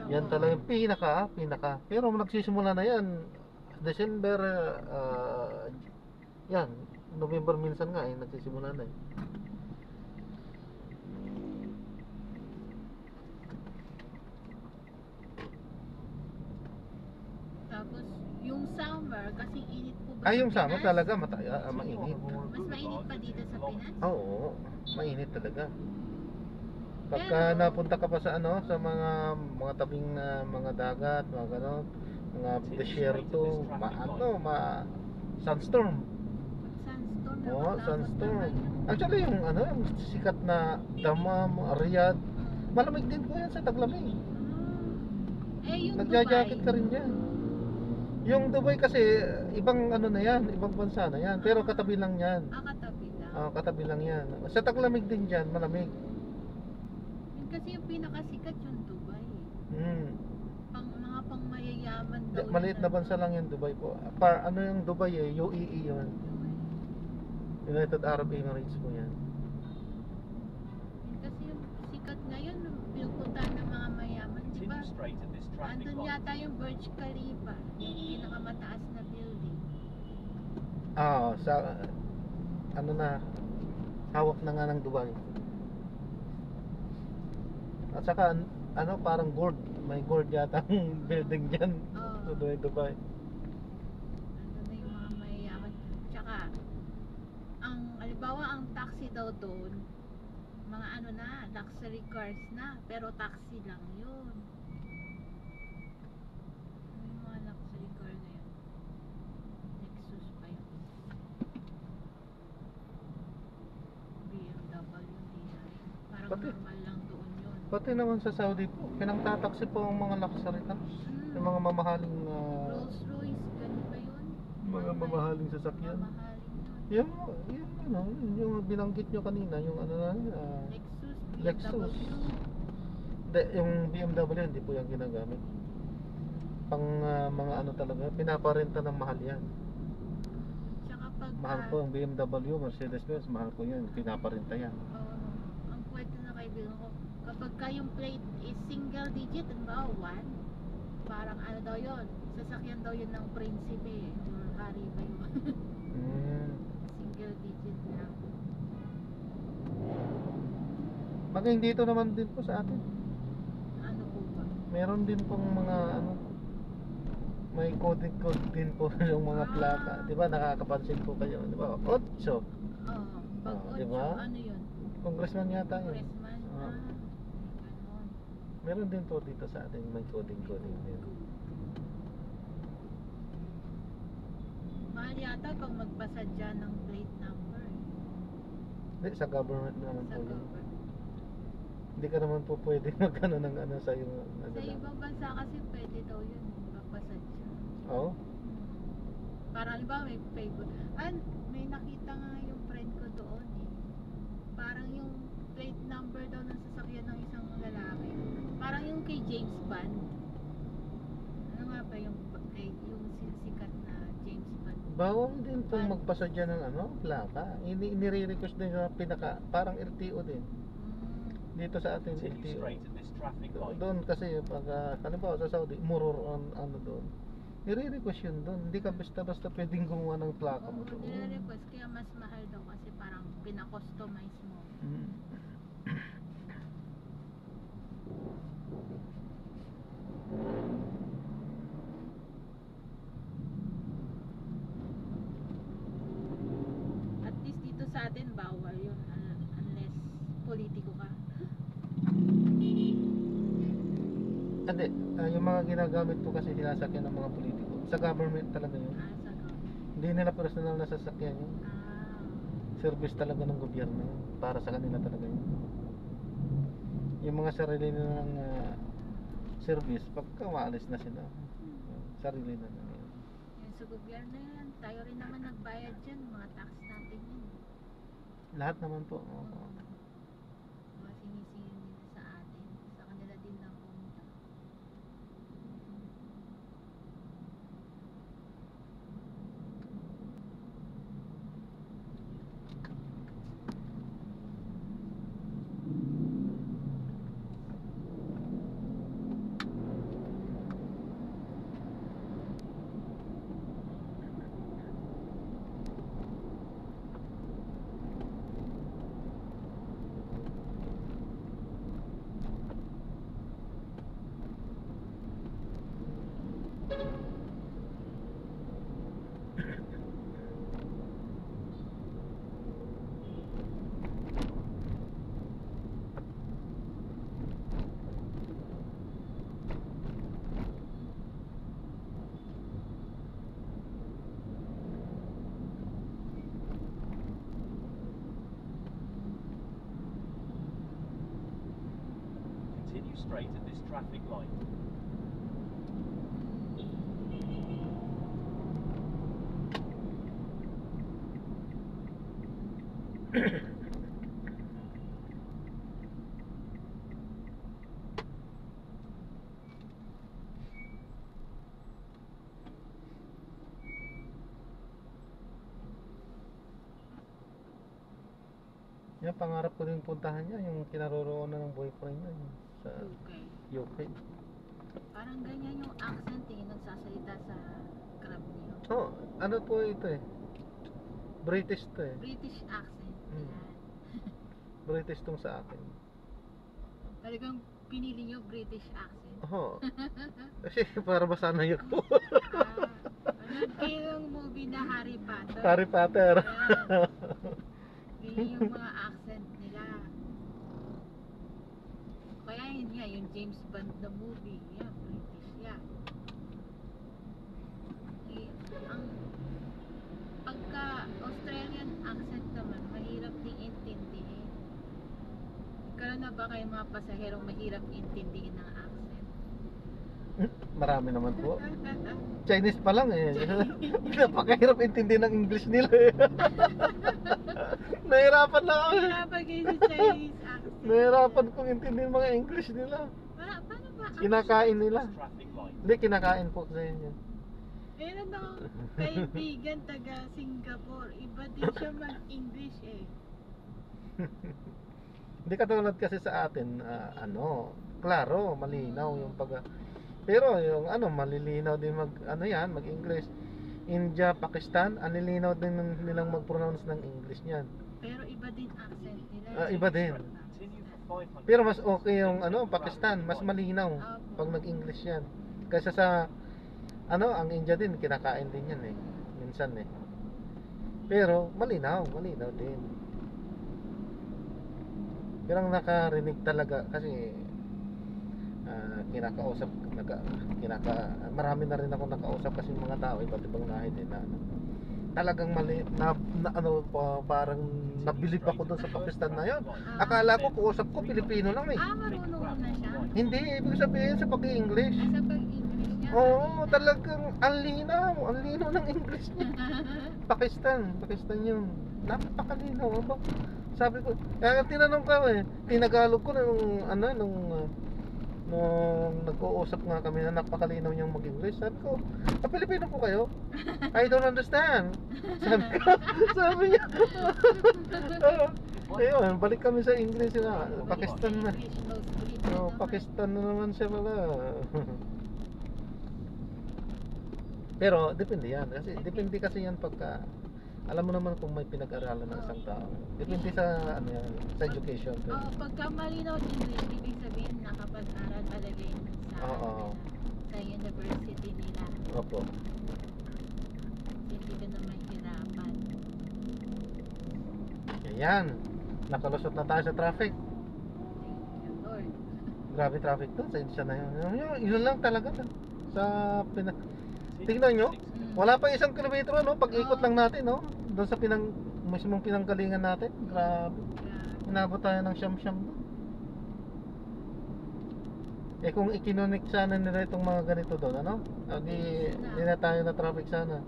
Yan talaga yung pinaka. Pero nagsisimula na yan December, yan November minsan nga nagsisimula na eh. Tapos, yung summer, kasi init po ba Yung sa summer Pinas? talaga mainit. Mas mainit pa dito sa Pinas? Oo, mainit talaga. Pagka Pero- napunta ka pa sa sa mga tabing na mga dagat, mga ganon, mga desyerto, sunstorm. Sunstorm na Oo, matakot sunstorm. naman. Actually yung yung sikat na Dammam, Riyadh, malamig din po yan sa taglamig. Yung Nagja-jacket Dubai. ka rin dyan. Yung Dubai kasi ibang na yan, ibang bansa na yan, pero katabi lang yan. Katabi lang. Katabi lang yan. Sa taglamig din dyan, malamig. Yun kasi yung pinakasikat yung Dubai. Mga pang mayayaman daw. Maliit na bansa lang yung Dubai po. Yung Dubai UAE yun. United Arab Emirates po yan. Yun kasi yung sikat ngayon, pinupuntahan ng mga mayaman, di ba? Continue straight at this traffic Andun light. yata yung Burj Khalifa, yung pinakamataas na building. Sa hawak na nga ng Dubai. At saka parang gold, may gold yata ang building diyan. Sa Dubai. Andun na yung mga mayayaman. Tsaka, halimbawa ang taxi daw doon, mga luxury cars na, pero taxi lang yun. Yung mga luxury car na yun. Pati naman sa Saudi po, pinangtataksi po ang mga luxury cars. Yung mga mamahaling Rolls Royce, ganun ba yun? mga mamahaling sasakyan. Mamahaling yun. Yung binanggit nyo kanina, yung ano na, Lexus, Lexus. BMW. Yung BMW hindi po yung ginagamit. Pang mga ano talaga, pinaparenta ng mahal yan. Tsaka pag Mahal po ang BMW, Mercedes-Benz, mahal po yan, pinaparenta yan. ang kwento na kaibigan ko, kapag yung plate is single digit, ano ba, 1, parang ano daw yun, sasakyan daw yun ng prinsipe or hari ba yun? Single digit lang. Maging dito naman din po sa atin. Ano po ba? Meron din pong mga ano, may code din po yung mga plaka. Di ba nakakapansin po kayo? Di ba? 8. Pag Diba? ano yun? Congressman yata yun. Congressman, ganon. Meron din po dito sa atin may coding din. Mahal yata pag magpasadya ng plate number. Hindi, sa government naman Sa po yun. government. Hindi ka naman po pwede magkano ng ano sa yung ano Sa lang. ibang bansa kasi pwede daw yun, magpasadya. Oo. Para halimbawa may favor. May nakita nga yung friend ko doon eh. Parang yung plate number daw ng sasakyan ng isang lalaki. Parang yung kay James Bond. Ano nga ba yung sikat na James Bond? Bawal din pong magpasadya ng ano, plaka. Inire-request din sa pinaka, parang LTO din. Dito sa atin Continue LTO. straight at this traffic light. Doon kasi pag halimbawa sa Saudi, muror on ano doon. Nire-request yun doon. Hindi ka basta-basta pwedeng gumawa ng plaka mo doon. Nire-request kaya mas mahal daw kasi parang pinakustomize mo. Mm. At least dito sa atin bawal yun unless politiko ka. Hindi, yung mga ginagamit po kasi sinasakyan ng mga politiko. Sa government talaga yun. Sa government. Hindi nila personal na sasakyan yun. Service talaga ng gobyerno yun. Para sa kanila talaga yun. Yung mga sarili nilang service, pagka maalis na sila, sarili na yun. Yun sa gobyerno yan, tayo rin naman nagbayad dyan, mga tax natin yun. Lahat naman po. Mga sinisingil nila sa atin, sa kanila din lang pumunta. Continue straight at this traffic light. Yan, pangarap ko din puntahan niya, yung kinaroroonan ng boyfriend niya sa Okay. UK. Parang ganyan yung accent eh, nagsasalita sa crab niyo. Oh, ano po ito eh? British to eh. British accent. Mm. Yan. British tong sa akin. Talagang pinili nyo British accent. Oo. Kasi para masanay ako. Ano kayo yung movie na Harry Potter? Harry Potter. Yan. Ganyan yung mga accent nila. Kaya yun nga, yung James Bond na movie, yeah, British yan. Ang pagka Australian accent naman, mahirap ding intindihin. Meron na ba kayong mga pasaherong mahirap intindihin ng accent? Marami naman po. Chinese pa lang eh. Napakahirap intindi ng English nila eh. Nahirapan na ako eh. Mahirapan kayo sa Chinese accent. Nahirapan kong intindihin mga English nila. Paano ba? Kinakain nila. Traffic light. Hindi, kinakain po sa inyo. Meron akong kaibigan taga Singapore. Iba din siya mag-English eh. Hindi katulad kasi sa atin, klaro, malinaw yung pero yung malilinaw din mag-English. India, Pakistan, anilinaw din nilang mag-pronounce ng English niyan. Pero iba din accent nila. Iba din. Continue for 500 Pero mas meters, okay yung then turn Pakistan, right mas on malinaw pag nag-English yan. Kaysa sa ang India din kinakain din yan eh. Minsan eh. Pero malinaw din. Pero ang nakarinig talaga kasi marami na rin ako nakausap kasi mga tao iba't ibang lahi din na talagang parang nabilib ako doon sa Pakistan na yun. Akala ko kausap ko Pilipino lang eh. Marunong na siya. Hindi, ibig sabihin sa pag-i-English. Sa pag-English niya. Oo, talagang ang linaw ng English niya. Pakistan yun. Napakalinaw ba? Sabi ko, tinanong ko tinagalog ko nung nag-uusap nga kami na napakalinaw niyang mag-English. Sabi ko, Pilipino po kayo? I don't understand. Sabi niya. Ayun, balik kami sa English na. Pakistan na. Pakistan na naman siya pala. Pero depende yan. Depende kasi yan pagka alam mo naman kung may pinag-aralan ng isang tao. Depende sa sa education. Pagka malinaw English, ibig sabihin nakapag-aral talaga yun sa university nila. Opo. Hindi ka na mahirapan. Ayan. Nakalusot na tayo sa traffic. Thank you, Lord. Grabe traffic to. Sa edsa na yun. Yun lang talaga. Tingnan nyo. Wala pa 1 kilometro pag-ikot lang natin doon sa mismong pinanggalingan natin. Grabe. Inabot tayo ng siyam-siyam doon. Kung ikinonic sana nila itong mga ganito doon, di na tayo na traffic sana.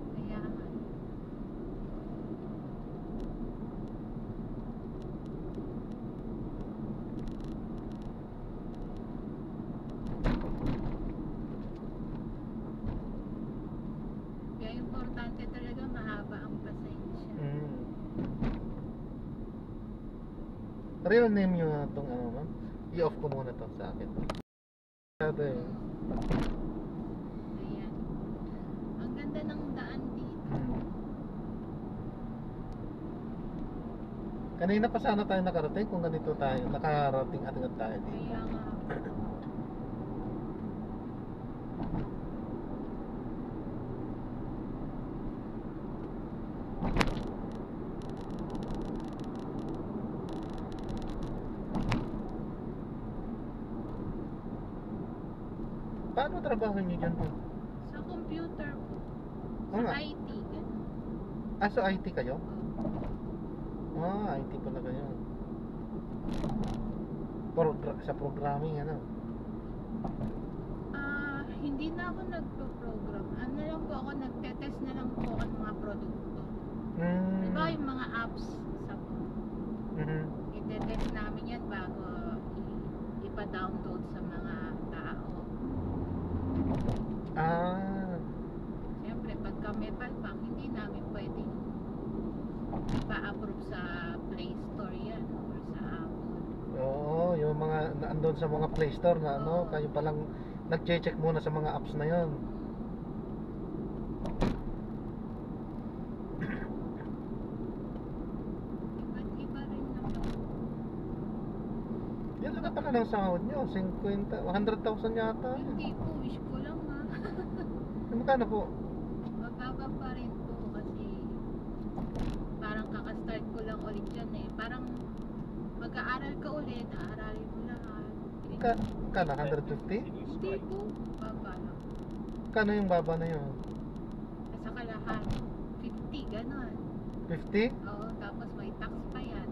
Kaya importante talaga mahaba ang pasensya. Real name nyo itong ma'am? I-off ko muna to sa akin. Ayan. Ang ganda ng daan dito. Kanina pa sana tayo nakarating kung ganito tayo, nakarating agad tayo dito. Kaya nga. Paano trabaho nyo dyan po? Sa computer po. Oo Sa nga. IT. Ganun. So IT kayo? IT pala kayo. Sa programming Hindi na ako nagpo-program. Ano lang po ako, nagte-test na lang po ako ng mga produkto. Diba yung mga apps sa phone? I-test namin yan bago ipa-download sa mga tao. Siyempre, pagka may palpak, hindi namin pwedeng pa-approve sa Play Store yan or sa Apple. Oo, yung mga naandun sa mga Play Store na kayo palang nag-check muna sa mga apps na yon. Iba rin naman. Yan lang pala ng sahod nyo, 100,000 yata. Hindi po, wish ko lang ha. Magkano po? Mababa pa rin po kasi parang kakastart ko lang ulit dyan eh. Parang mag-aaral ka ulit, aaralin mo lahat. Kano, 150? Hindi po, baba lang. Kano yung baba na yun? Nasa kalahat, 50, ganon. 50? Oo, tapos may tax pa yan.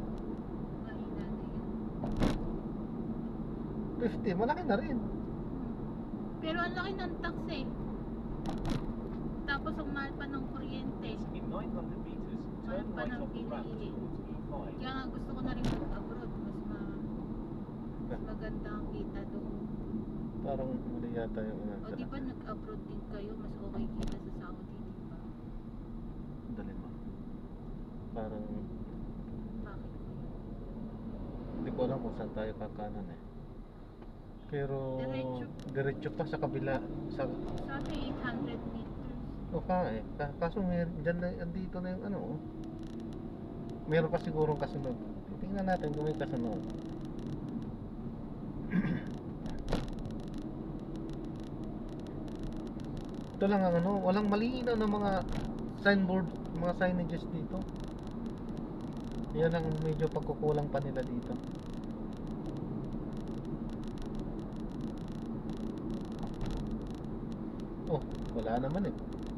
Mahina na yan. 50, malaki na rin. Pero ang laki ng tax eh. Tapos ang mahal pa ng kuryente. In 900 meters, turn right off the ramp towards E5. Kaya nga gusto ko na rin mag-abroad. Mas maganda ang kita doon. Parang mali yata yung ano. O di ba nag-abroad din kayo? Mas okay kita sa Saudi, di ba? Dali mo. Parang Bakit? hindi ko alam kung saan tayo kakanan eh. Pero Diretso. diretso pa sa kabila sa Sabi 800 meters. eh. Kaso dyan na, andito na yung ano oh. Meron pa sigurong kasunod. Tingnan natin kung may kasunod. Ito lang ang ano, walang malinaw na mga signboard, mga signages dito. Yan ang medyo pagkukulang pa nila dito. Oh, wala naman eh.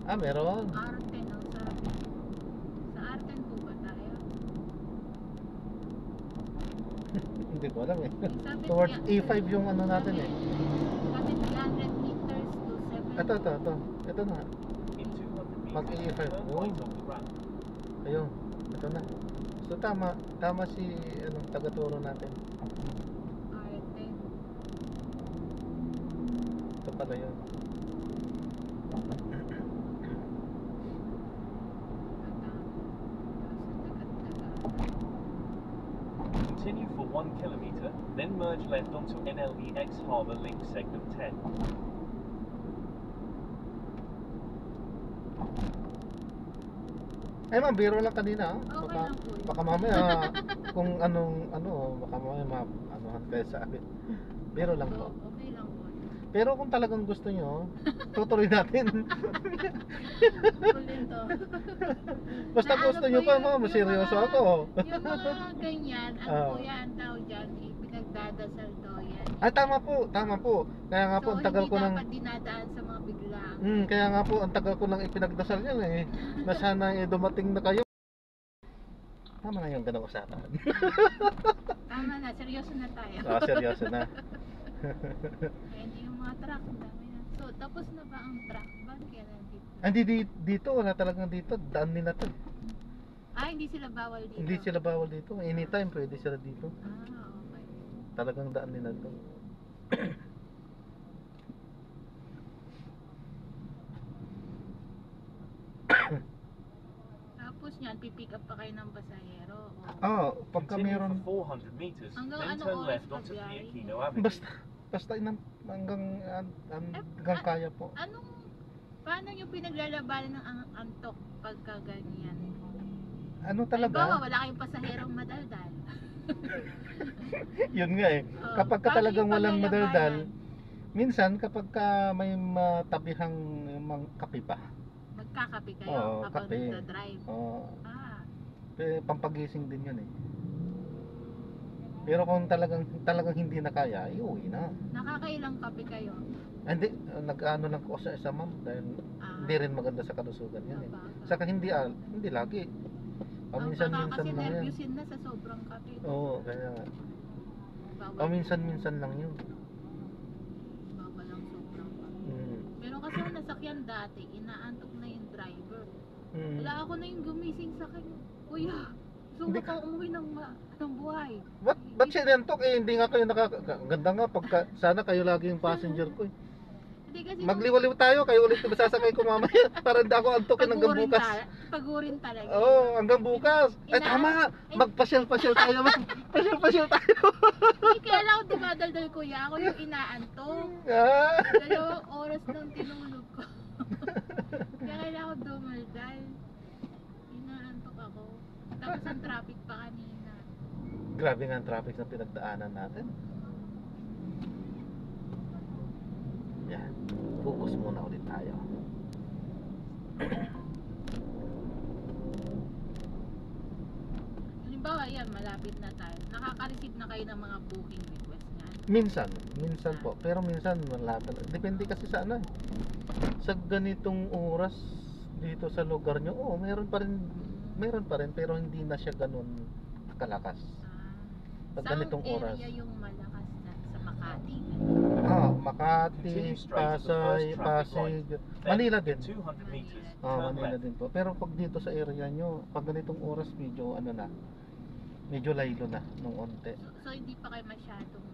Ah, meron. R10 ang sabi. Sa R10 po ba tayo? Hindi ko alam eh. Sabi Towards niya- E5 yung ano natin eh. Sabi 300 meters to 7. Ito. Ito na. In 200 Mag meters, E5. turn Oh. right off the ramp. Ayun. Ito na. So tama si anong taga-turo natin. R10. Ito pala yun. Continue for 1 kilometer, then merge left onto NLEX Harbour Link Segment 10. Ay ma'am, biro lang kanina. Okay lang po yun. Baka mamaya kung baka mamaya anuhan kayo sa akin. Biro lang po. Okay lang po. Pero kung talagang gusto nyo, tutuloy natin. Tuloy to. Basta Na gusto ano nyo po pa yun, ma'am, yung seryoso mga- ako. Yung mga ganyan, ano Ah. po yan, tawag dyan, pinagdadasal to yan. Ah, tama po. Kaya nga po, ang tagal ko nang... hindi dapat dinadaan sa mga biglaan. Kaya nga po, ang tagal ko nang ipinagdasal yan eh. Na sana dumating na kayo. Tama na yung ganong usapan. Tama na, seryoso na tayo. Seryoso na. Ayan yung mga truck, ang dami na. So, tapos na ba ang truck? Bakit kaya nandito? Hindi dito, wala talagang dito. Daan nila to. Hindi sila bawal dito. Hindi sila bawal dito. Anytime pwede sila dito. Okay. Talagang daan nila to. Tapos yan, pipick up pa kayo ng pasahero. Pagka Continue meron... for 400 meters, Hanggang then ano turn oras left pa onto biyahe? Fiacchino Avenue. Basta hanggang kaya po. Paano nyo pinaglalabanan ng antok pagka ganyan? Ano Halimbawa, talaga? wala kayong pasaherong madaldal. Yun nga eh. Kapag ka paano talagang yung walang paglalabanan? madaldal, minsan kapag ka may matabihang kape pa. Magkakape kayo Oo, habang kape. nagdadrive. Pampagising din yun eh. Pero kung talagang hindi na kaya, iuwi na. Nakakailang kape kayo? Hindi, nag-ano lang ko sa isa ma'am dahil hindi rin maganda sa kalusugan yan eh. Saka hindi lagi. Paminsan-minsan kasi lang yan. nervyusin na sa sobrang kape. Oo, kaya Bawal, paminsan-minsan lang yun. bawal ang sobrang kape. Mm. Pero kasi ang nasakyan dati, inaantok na yung driver. Mm. Wala ako na yung gumising sa kanya. Kuya, gusto Hindi mo ka umuwi ng buhay. Ba't siya nantok eh? Hindi nga kayo ganda nga pagka sana kayo lagi yung passenger ko eh. Hindi kasi Magliwaliw tayo, kayo ulit masasakay ko mamaya para hindi ako antokin hanggang bukas. Pagurin talaga. Oo, hanggang bukas. Ay tama, magpasyal-pasyal tayo. Pasyal-pasyal tayo. Hindi kaya lang ako dumadaldal kuya. Ako yung inaantok. Ah. 2 oras nang tinulog ko. Kaya kailangan ko dumaldal. Inaantok ako. Tapos ang traffic pa kanina. Grabe nga ang traffic na pinagdaanan natin. Yan, focus muna ulit tayo. Halimbawa yan, malapit na tayo. Nakaka-receive na kayo ng mga booking request niyan. Minsan po, pero minsan wala talaga. Depende kasi sa ano eh. Sa ganitong oras dito sa lugar nyo, meron pa rin pero hindi na siya ganun kalakas. Pag Saan ganitong oras. area yung malakas na sa Makati? Makati. Makati, Continue straight to the Pasay, first traffic Pasig, light. Manila Then, din. in 200 meters, Ah, turn Manila left. din po. Pero pag dito sa area nyo, pag ganitong oras medyo ano na, medyo laylo na nung onte. So hindi pa kayo masyadong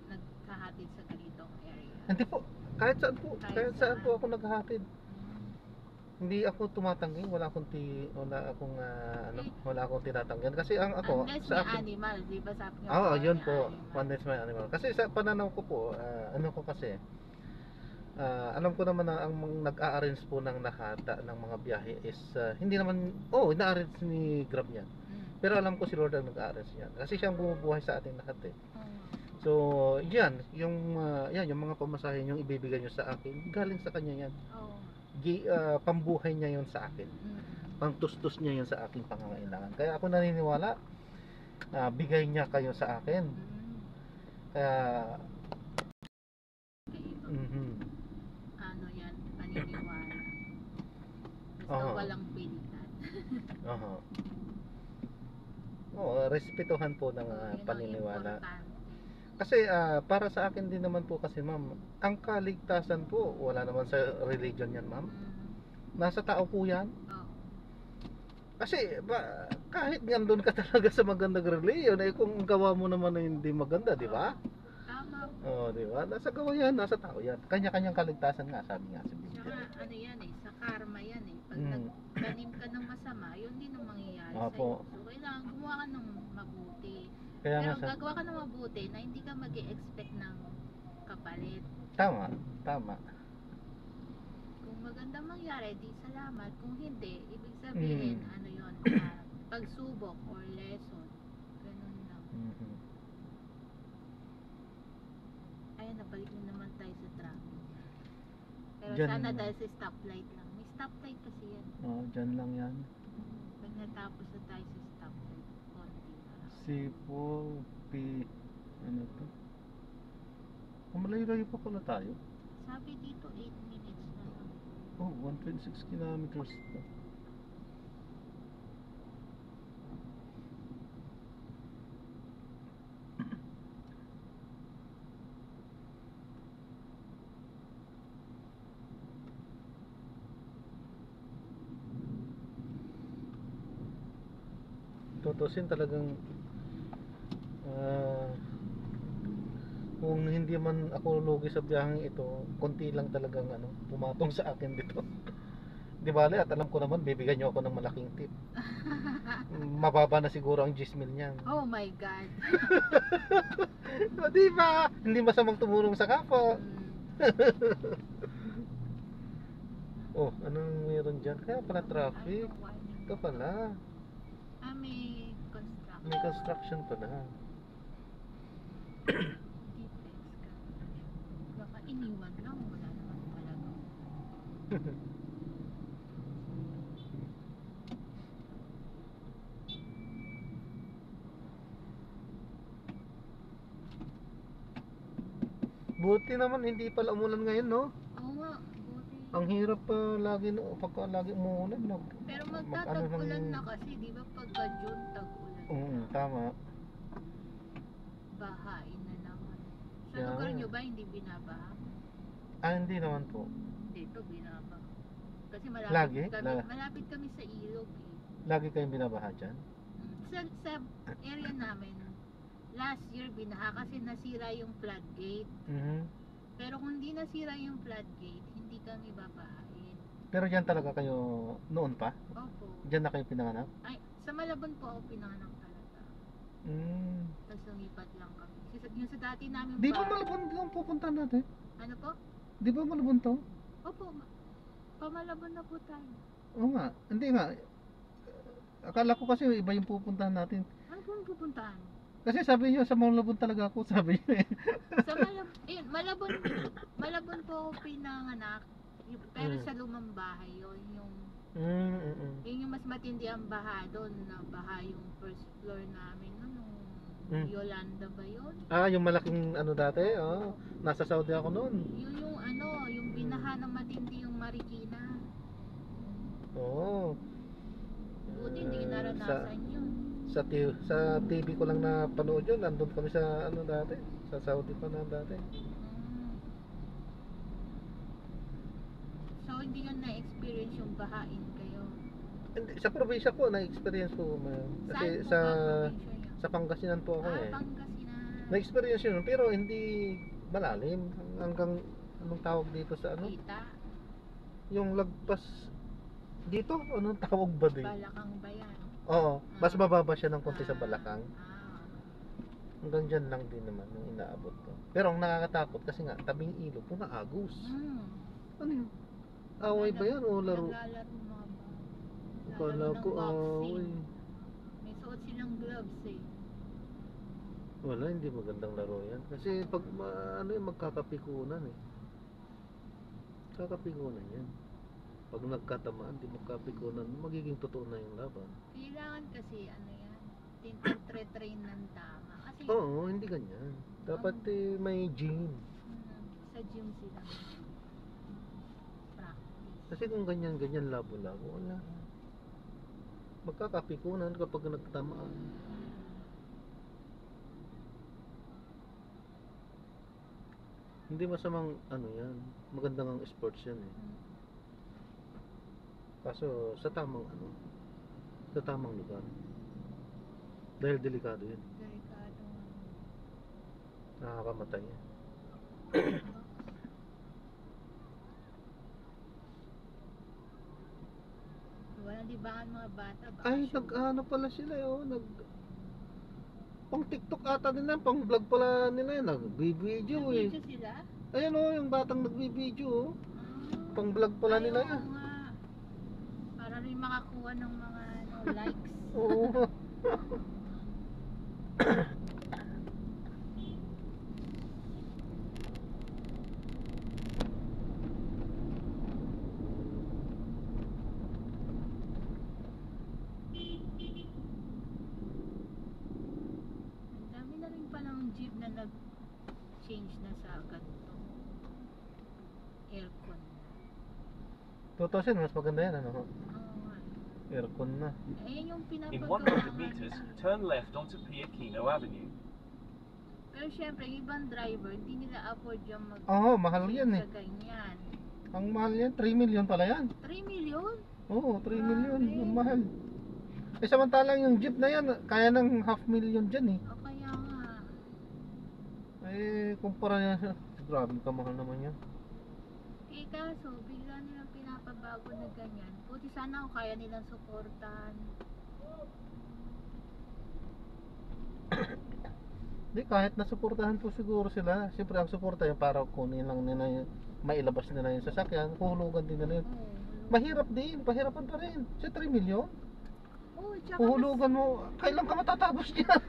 nagkahatid sa ganitong area? Hindi po, kahit saan po, Kahit kahit saan saan. po ako naghahatid. Hindi ako tumatanggi, wala akong wala akong tinatanggihan kasi ang ako Unless sa may akin. animal, di ba sabi niyo? Oo, yun may po. animal. Unless may animal. Kasi sa pananaw ko po, ano ko kasi, alam ko naman na ang nag-a-arrange po ng nahata ng mga biyahe is hindi naman, ina-arrange ni Grab yan. Pero alam ko si Lord ang nag-a-arrange yan. Kasi siyang bumubuhay sa ating lahat eh. So, yan, yung mga pamasahe yung ibibigay nyo sa akin, galing sa kanya yan. Pambuhay niya yon sa akin. Pangtustos niya yon sa aking pangangailangan. Kaya ako naniniwala, bigay niya kayo sa akin. Kaya Ano yan, paniniwala. Basta walang pilitan. Respetuhan po ng Yun ang paniniwala. importante. Kasi para sa akin din naman po kasi ma'am, ang kaligtasan po wala naman sa religion yan ma'am. Nasa tao po yan. Kasi kahit nandun ka talaga sa magandang religion, kung gawa mo naman na hindi maganda, di ba? Tama. Di ba? Nasa gawa yan, nasa tao yan. Kanya-kanyang kaligtasan nga, sabi nga sa Biblia. Saka ano yan sa karma yan Pag nagtanim ka ng masama, yun din ang mangyayari Opo. sa'yo. So kailangan gumawa ka ng mabuti. Kaya Pero nga sa gagawa ka ng mabuti na hindi ka mag-e-expect ng kapalit. tama. Kung maganda mangyari, di salamat. Kung hindi, ibig sabihin, ano yun, pagsubok or lesson. Ganun lang. Ayun, nabalik na naman tayo sa traffic. Pero Diyan sana lang. dahil sa stoplight lang. May stoplight kasi yan. Dyan lang yan. Pag natapos na tayo sa stoplight, konti na lang. C4P ano to? Malayo-layo pa pala tayo. Sabi dito, 8 minutes na lang. 126 kilometers to. Tutusin talagang kung hindi man ako lugi sa biyaheng ito, konti lang talagang pumatong sa akin dito. Di bale, at alam ko naman bibigyan niyo ako ng malaking tip. Mababa na siguro ang 10,000 niyan. Oh my God. Di ba? Hindi masamang tumulong sa kapwa. Anong meron dyan? Kaya pala traffic. Ito pala. May construction. May construction pala. Defense ka. Baka iniwan lang. Wala naman talaga. Buti naman hindi pala umulan ngayon, no? Oo nga. Buti. Ang hirap pa lagi pagka lagi umuulan, no? Pero magtatag-ulan na kasi, di ba pagka June tag-ulan. Tama. Bahain na naman. Sa Kaya lugar nga. nyo ba hindi binabaha? Hindi naman po. Dito binabaha. Kasi Lagi? malapit kami sa ilog eh. Lagi kayong binabaha dyan? Sa area namin, last year binaha kasi nasira yung floodgate. Pero kung hindi nasira yung floodgate, hindi kami babahain. Pero dyan talaga kayo noon pa? Opo. Dyan na kayo pinanganak? Ay, sa Malabon po ako pinanganak talaga. Tapos lumipat lang kami. Yung sa dati namin Di ba Malabon lang pupunta natin? Ano po? Di ba Malabon to? Opo, pamalabon na po tayo. Oo nga, hindi nga. Akala ko kasi iba yung pupuntahan natin. Ano po ang pupuntahan? Kasi sabi niyo sa Malabon talaga ako, sabi niyo eh. Sa Malabon po ako pinanganak. Pero sa lumang bahay yun, yung mas matindi ang baha doon, na baha yung first floor namin noon, Yolanda ba yun? Yung malaking dati, nasa Saudi ako noon. Yung binaha ng matindi yung Marikina. Oo. Buti hindi naranasan yun. Sa sa TV ko lang na panood yun. Nandun kami sa ano dati, sa Saudi pa na dati. So, hindi yun na-experience yung bahain kayo? Hindi, sa probinsya ko na-experience ko kasi Saan po sa ba probinsya niyo? sa Pangasinan po ako eh. Pangasinan. Na-experience yun pero hindi malalim hanggang anong tawag dito sa ano? Kita? Yung lagpas dito, anong tawag ba dito? Balakang ba yan? Oo, mas mababa siya ng konti sa Balakang. Ah. Hanggang dyan lang din naman yung inaabot ko. Pero ang nakakatakot kasi nga tabing ilog, agos. Ano yun? Away ba yan o laro? Naglalaro mga ba? Akala ko away. May suot silang gloves eh. Wala, hindi magandang laro yan. Kasi pag ano yung magkakapikunan eh. Kakapikunan yan. Pag nagkatamaan, di magkapikunan, magiging totoo na yung laban. Kailangan kasi ano yan, train ng tama. Kasi Oo, hindi ganyan. Dapat may gym. sa gym sila practice. Kasi kung ganyan labo-labo, wala. Magkakapikunan kapag nagtamaan. Hindi masamang ano yan. Magandang ang sports yan eh. Kaso sa tamang ano, sa tamang lugar. Dahil delikado yan. Delikado. Nakakamatay yan. Walang libangan mga bata. Ay, nag-ano pala sila nag pang TikTok ata nila, pang vlog pala nila, nag-video eh. Video sila? Ayan yung batang nag-video pang vlog pala Ay, nila oo yan. nga. Para rin makakuha ng mga likes. Oo. Ang dami na rin palang jeep na nag-change na sa ganito. Aircon na. 2,000 mas maganda yan ano. Oo nga. Aircon na. Ayun yung In pinapagawa 100 meters, turn left onto Piaquino Avenue. Pero syempre, yung ibang driver, hindi nila afford yung Oo, mahal yan eh. sa ganyan. Ang mahal yan, 3 million pala yan. 3 million? Oo, 3 million. Grabe. Ang mahal. Eh samantalang yung jeep na yan, kaya ng 500,000 dyan eh. O kaya nga. Eh, kumpara niya sa... Grabe kamahal naman yan. Eh kaso, bigla nilang pinapabago na ganyan. Buti sana kung kaya nilang suportahan. Di, kahit nasuportahan po siguro sila. Siyempre ang suporta yung para kunin lang nila yung mailabas nila yung sasakyan, huhulugan din nila yun. Oo. Mahirap din, pahirapan pa rin. Sa 3 million, Oo, tsaka huhulugan mo, kailan ka matatapos yan?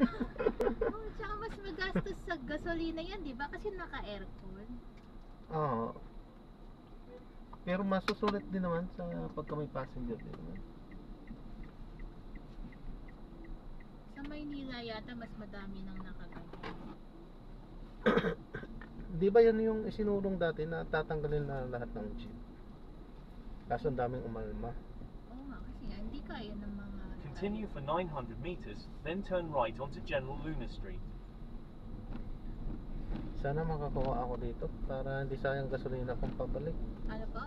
tsaka mas magastos sa gasolina yan, di ba? Kasi naka-aircon. Oo. Pero masusulit din naman sa pagka may passenger din naman. Sa Maynila yata mas madami nang nakaganyan. Di ba yan yung isinulong dati na tatanggalin na lahat ng jeep? Kaso ang daming umalma. Oo nga, kasi nga, hindi kaya ng mga... Continue for 900 meters, then turn right onto General Luna Street. Sana makakuha ako dito para hindi sayang gasolina kung pabalik. Ano po?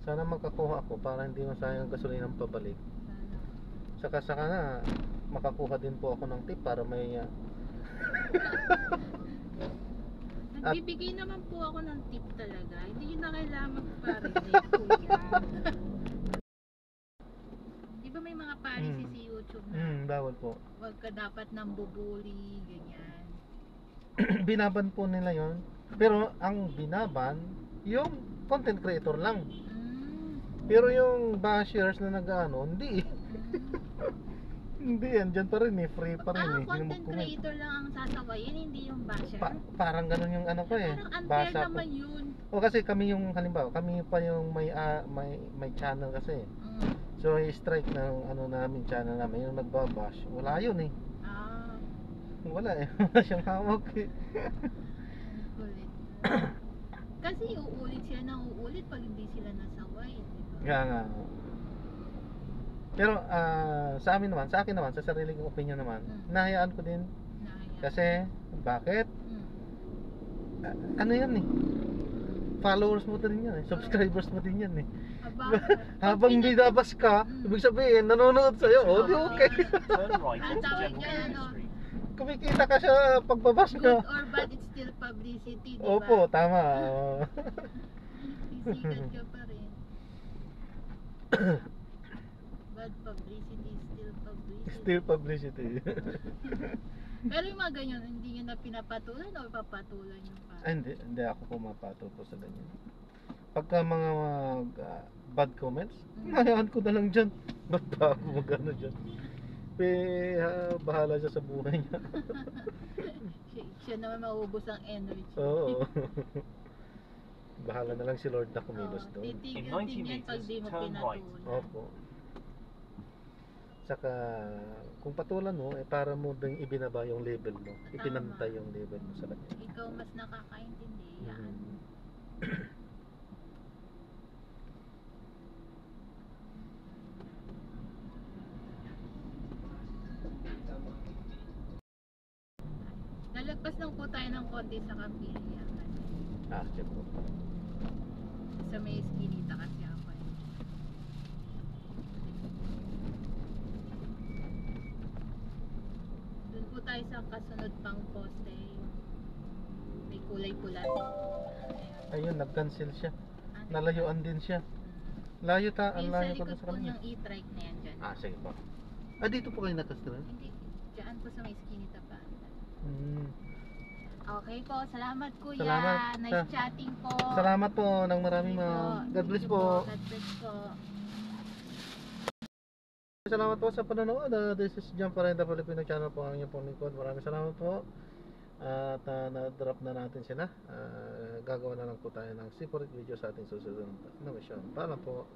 Sana makakuha ako para hindi masayang gasolina ng pabalik. Sana. Saka na makakuha din po ako ng tip para may Nagbibigay naman po ako ng tip talaga. Hindi yun na kailangan magpa-relate kuya. Di ba may mga policy sa YouTube na bawal po. wag ka dapat nang bubuli, ganyan. Binaban po nila yon. Pero ang binaban yung content creator lang. Pero yung bashers na nag-ano, hindi. Hindi yan, dyan pa rin eh, free pa rin eh. Content creator lang ang sasawayin, hindi yung basher. Parang ganun yung ano ko eh. Parang unfair Basa ko. naman yun. O kasi kami yung halimbawa, kami pa yung may channel kasi. So i-strike ng ano namin channel namin, yung nagbabash. Wala yun eh. Wala eh. Wala siyang hawak eh. Kulit. Kasi uulit sila ng uulit pag hindi sila nasaway, di ba? Kaya nga. Pero sa amin naman, sa akin naman, sa sarili kong opinion naman, nahayaan ko din. Nahayaan. Kasi, bakit? Mm. Ano yan eh? Followers mo din yan eh. Subscribers mo din yan eh. Habang binabas ka, ibig sabihin, nanonood sa'yo. O, di okay. Turn right Ang onto tawag General dyan, ano, Street. Kumikita ka siya pagbabas good ka. or bad, it's still publicity, di ba? Opo, tama. Sisikat ka pa rin. Bad publicity, still publicity. Still publicity. Pero yung mga ganyan, hindi nyo na pinapatulan o papatulan nyo pa? Hindi ako pumapatol po sa ganyan. Pagka mga bad comments, hayaan ko na lang dyan. Ba't pa ako magano dyan? Bahala siya sa buhay niya. siya naman maubos ang energy. Oo. Bahala na lang si Lord na kumilos doon. Titigil In 90 din yan pag di mo meters, turn right. pinatulan. Opo. Saka, kung patulan mo, para mo ding ibinaba yung level mo. Ipinantay yung level mo sa kanya. Ikaw mas nakakaintindi. Yan. Nalagpas lang po tayo ng konti sa Campilla. Sige po. Sa may eskinita kasi ako eh. Doon po tayo sa kasunod pang poste. May kulay pula. Ayun, nag-cancel siya. Nalayuan din siya. Layo ang Yung sa layo ko likod dun sa po kanila. niyang e-trike na yan dyan. Sige po. Dito po kayo nakastira? Hindi, dyan po sa may eskinita pa. Okay po, salamat kuya. Salamat. Nice chatting po. Salamat po ng maraming Sige po. God bless Sige po. God bless po. Salamat po sa panonood. This is John Parenta Filipino channel po ang inyong pong lingkod. Maraming salamat po. At na-drop na natin sila. Gagawa na lang po tayo ng separate video sa ating susunod na mission. Paalam po.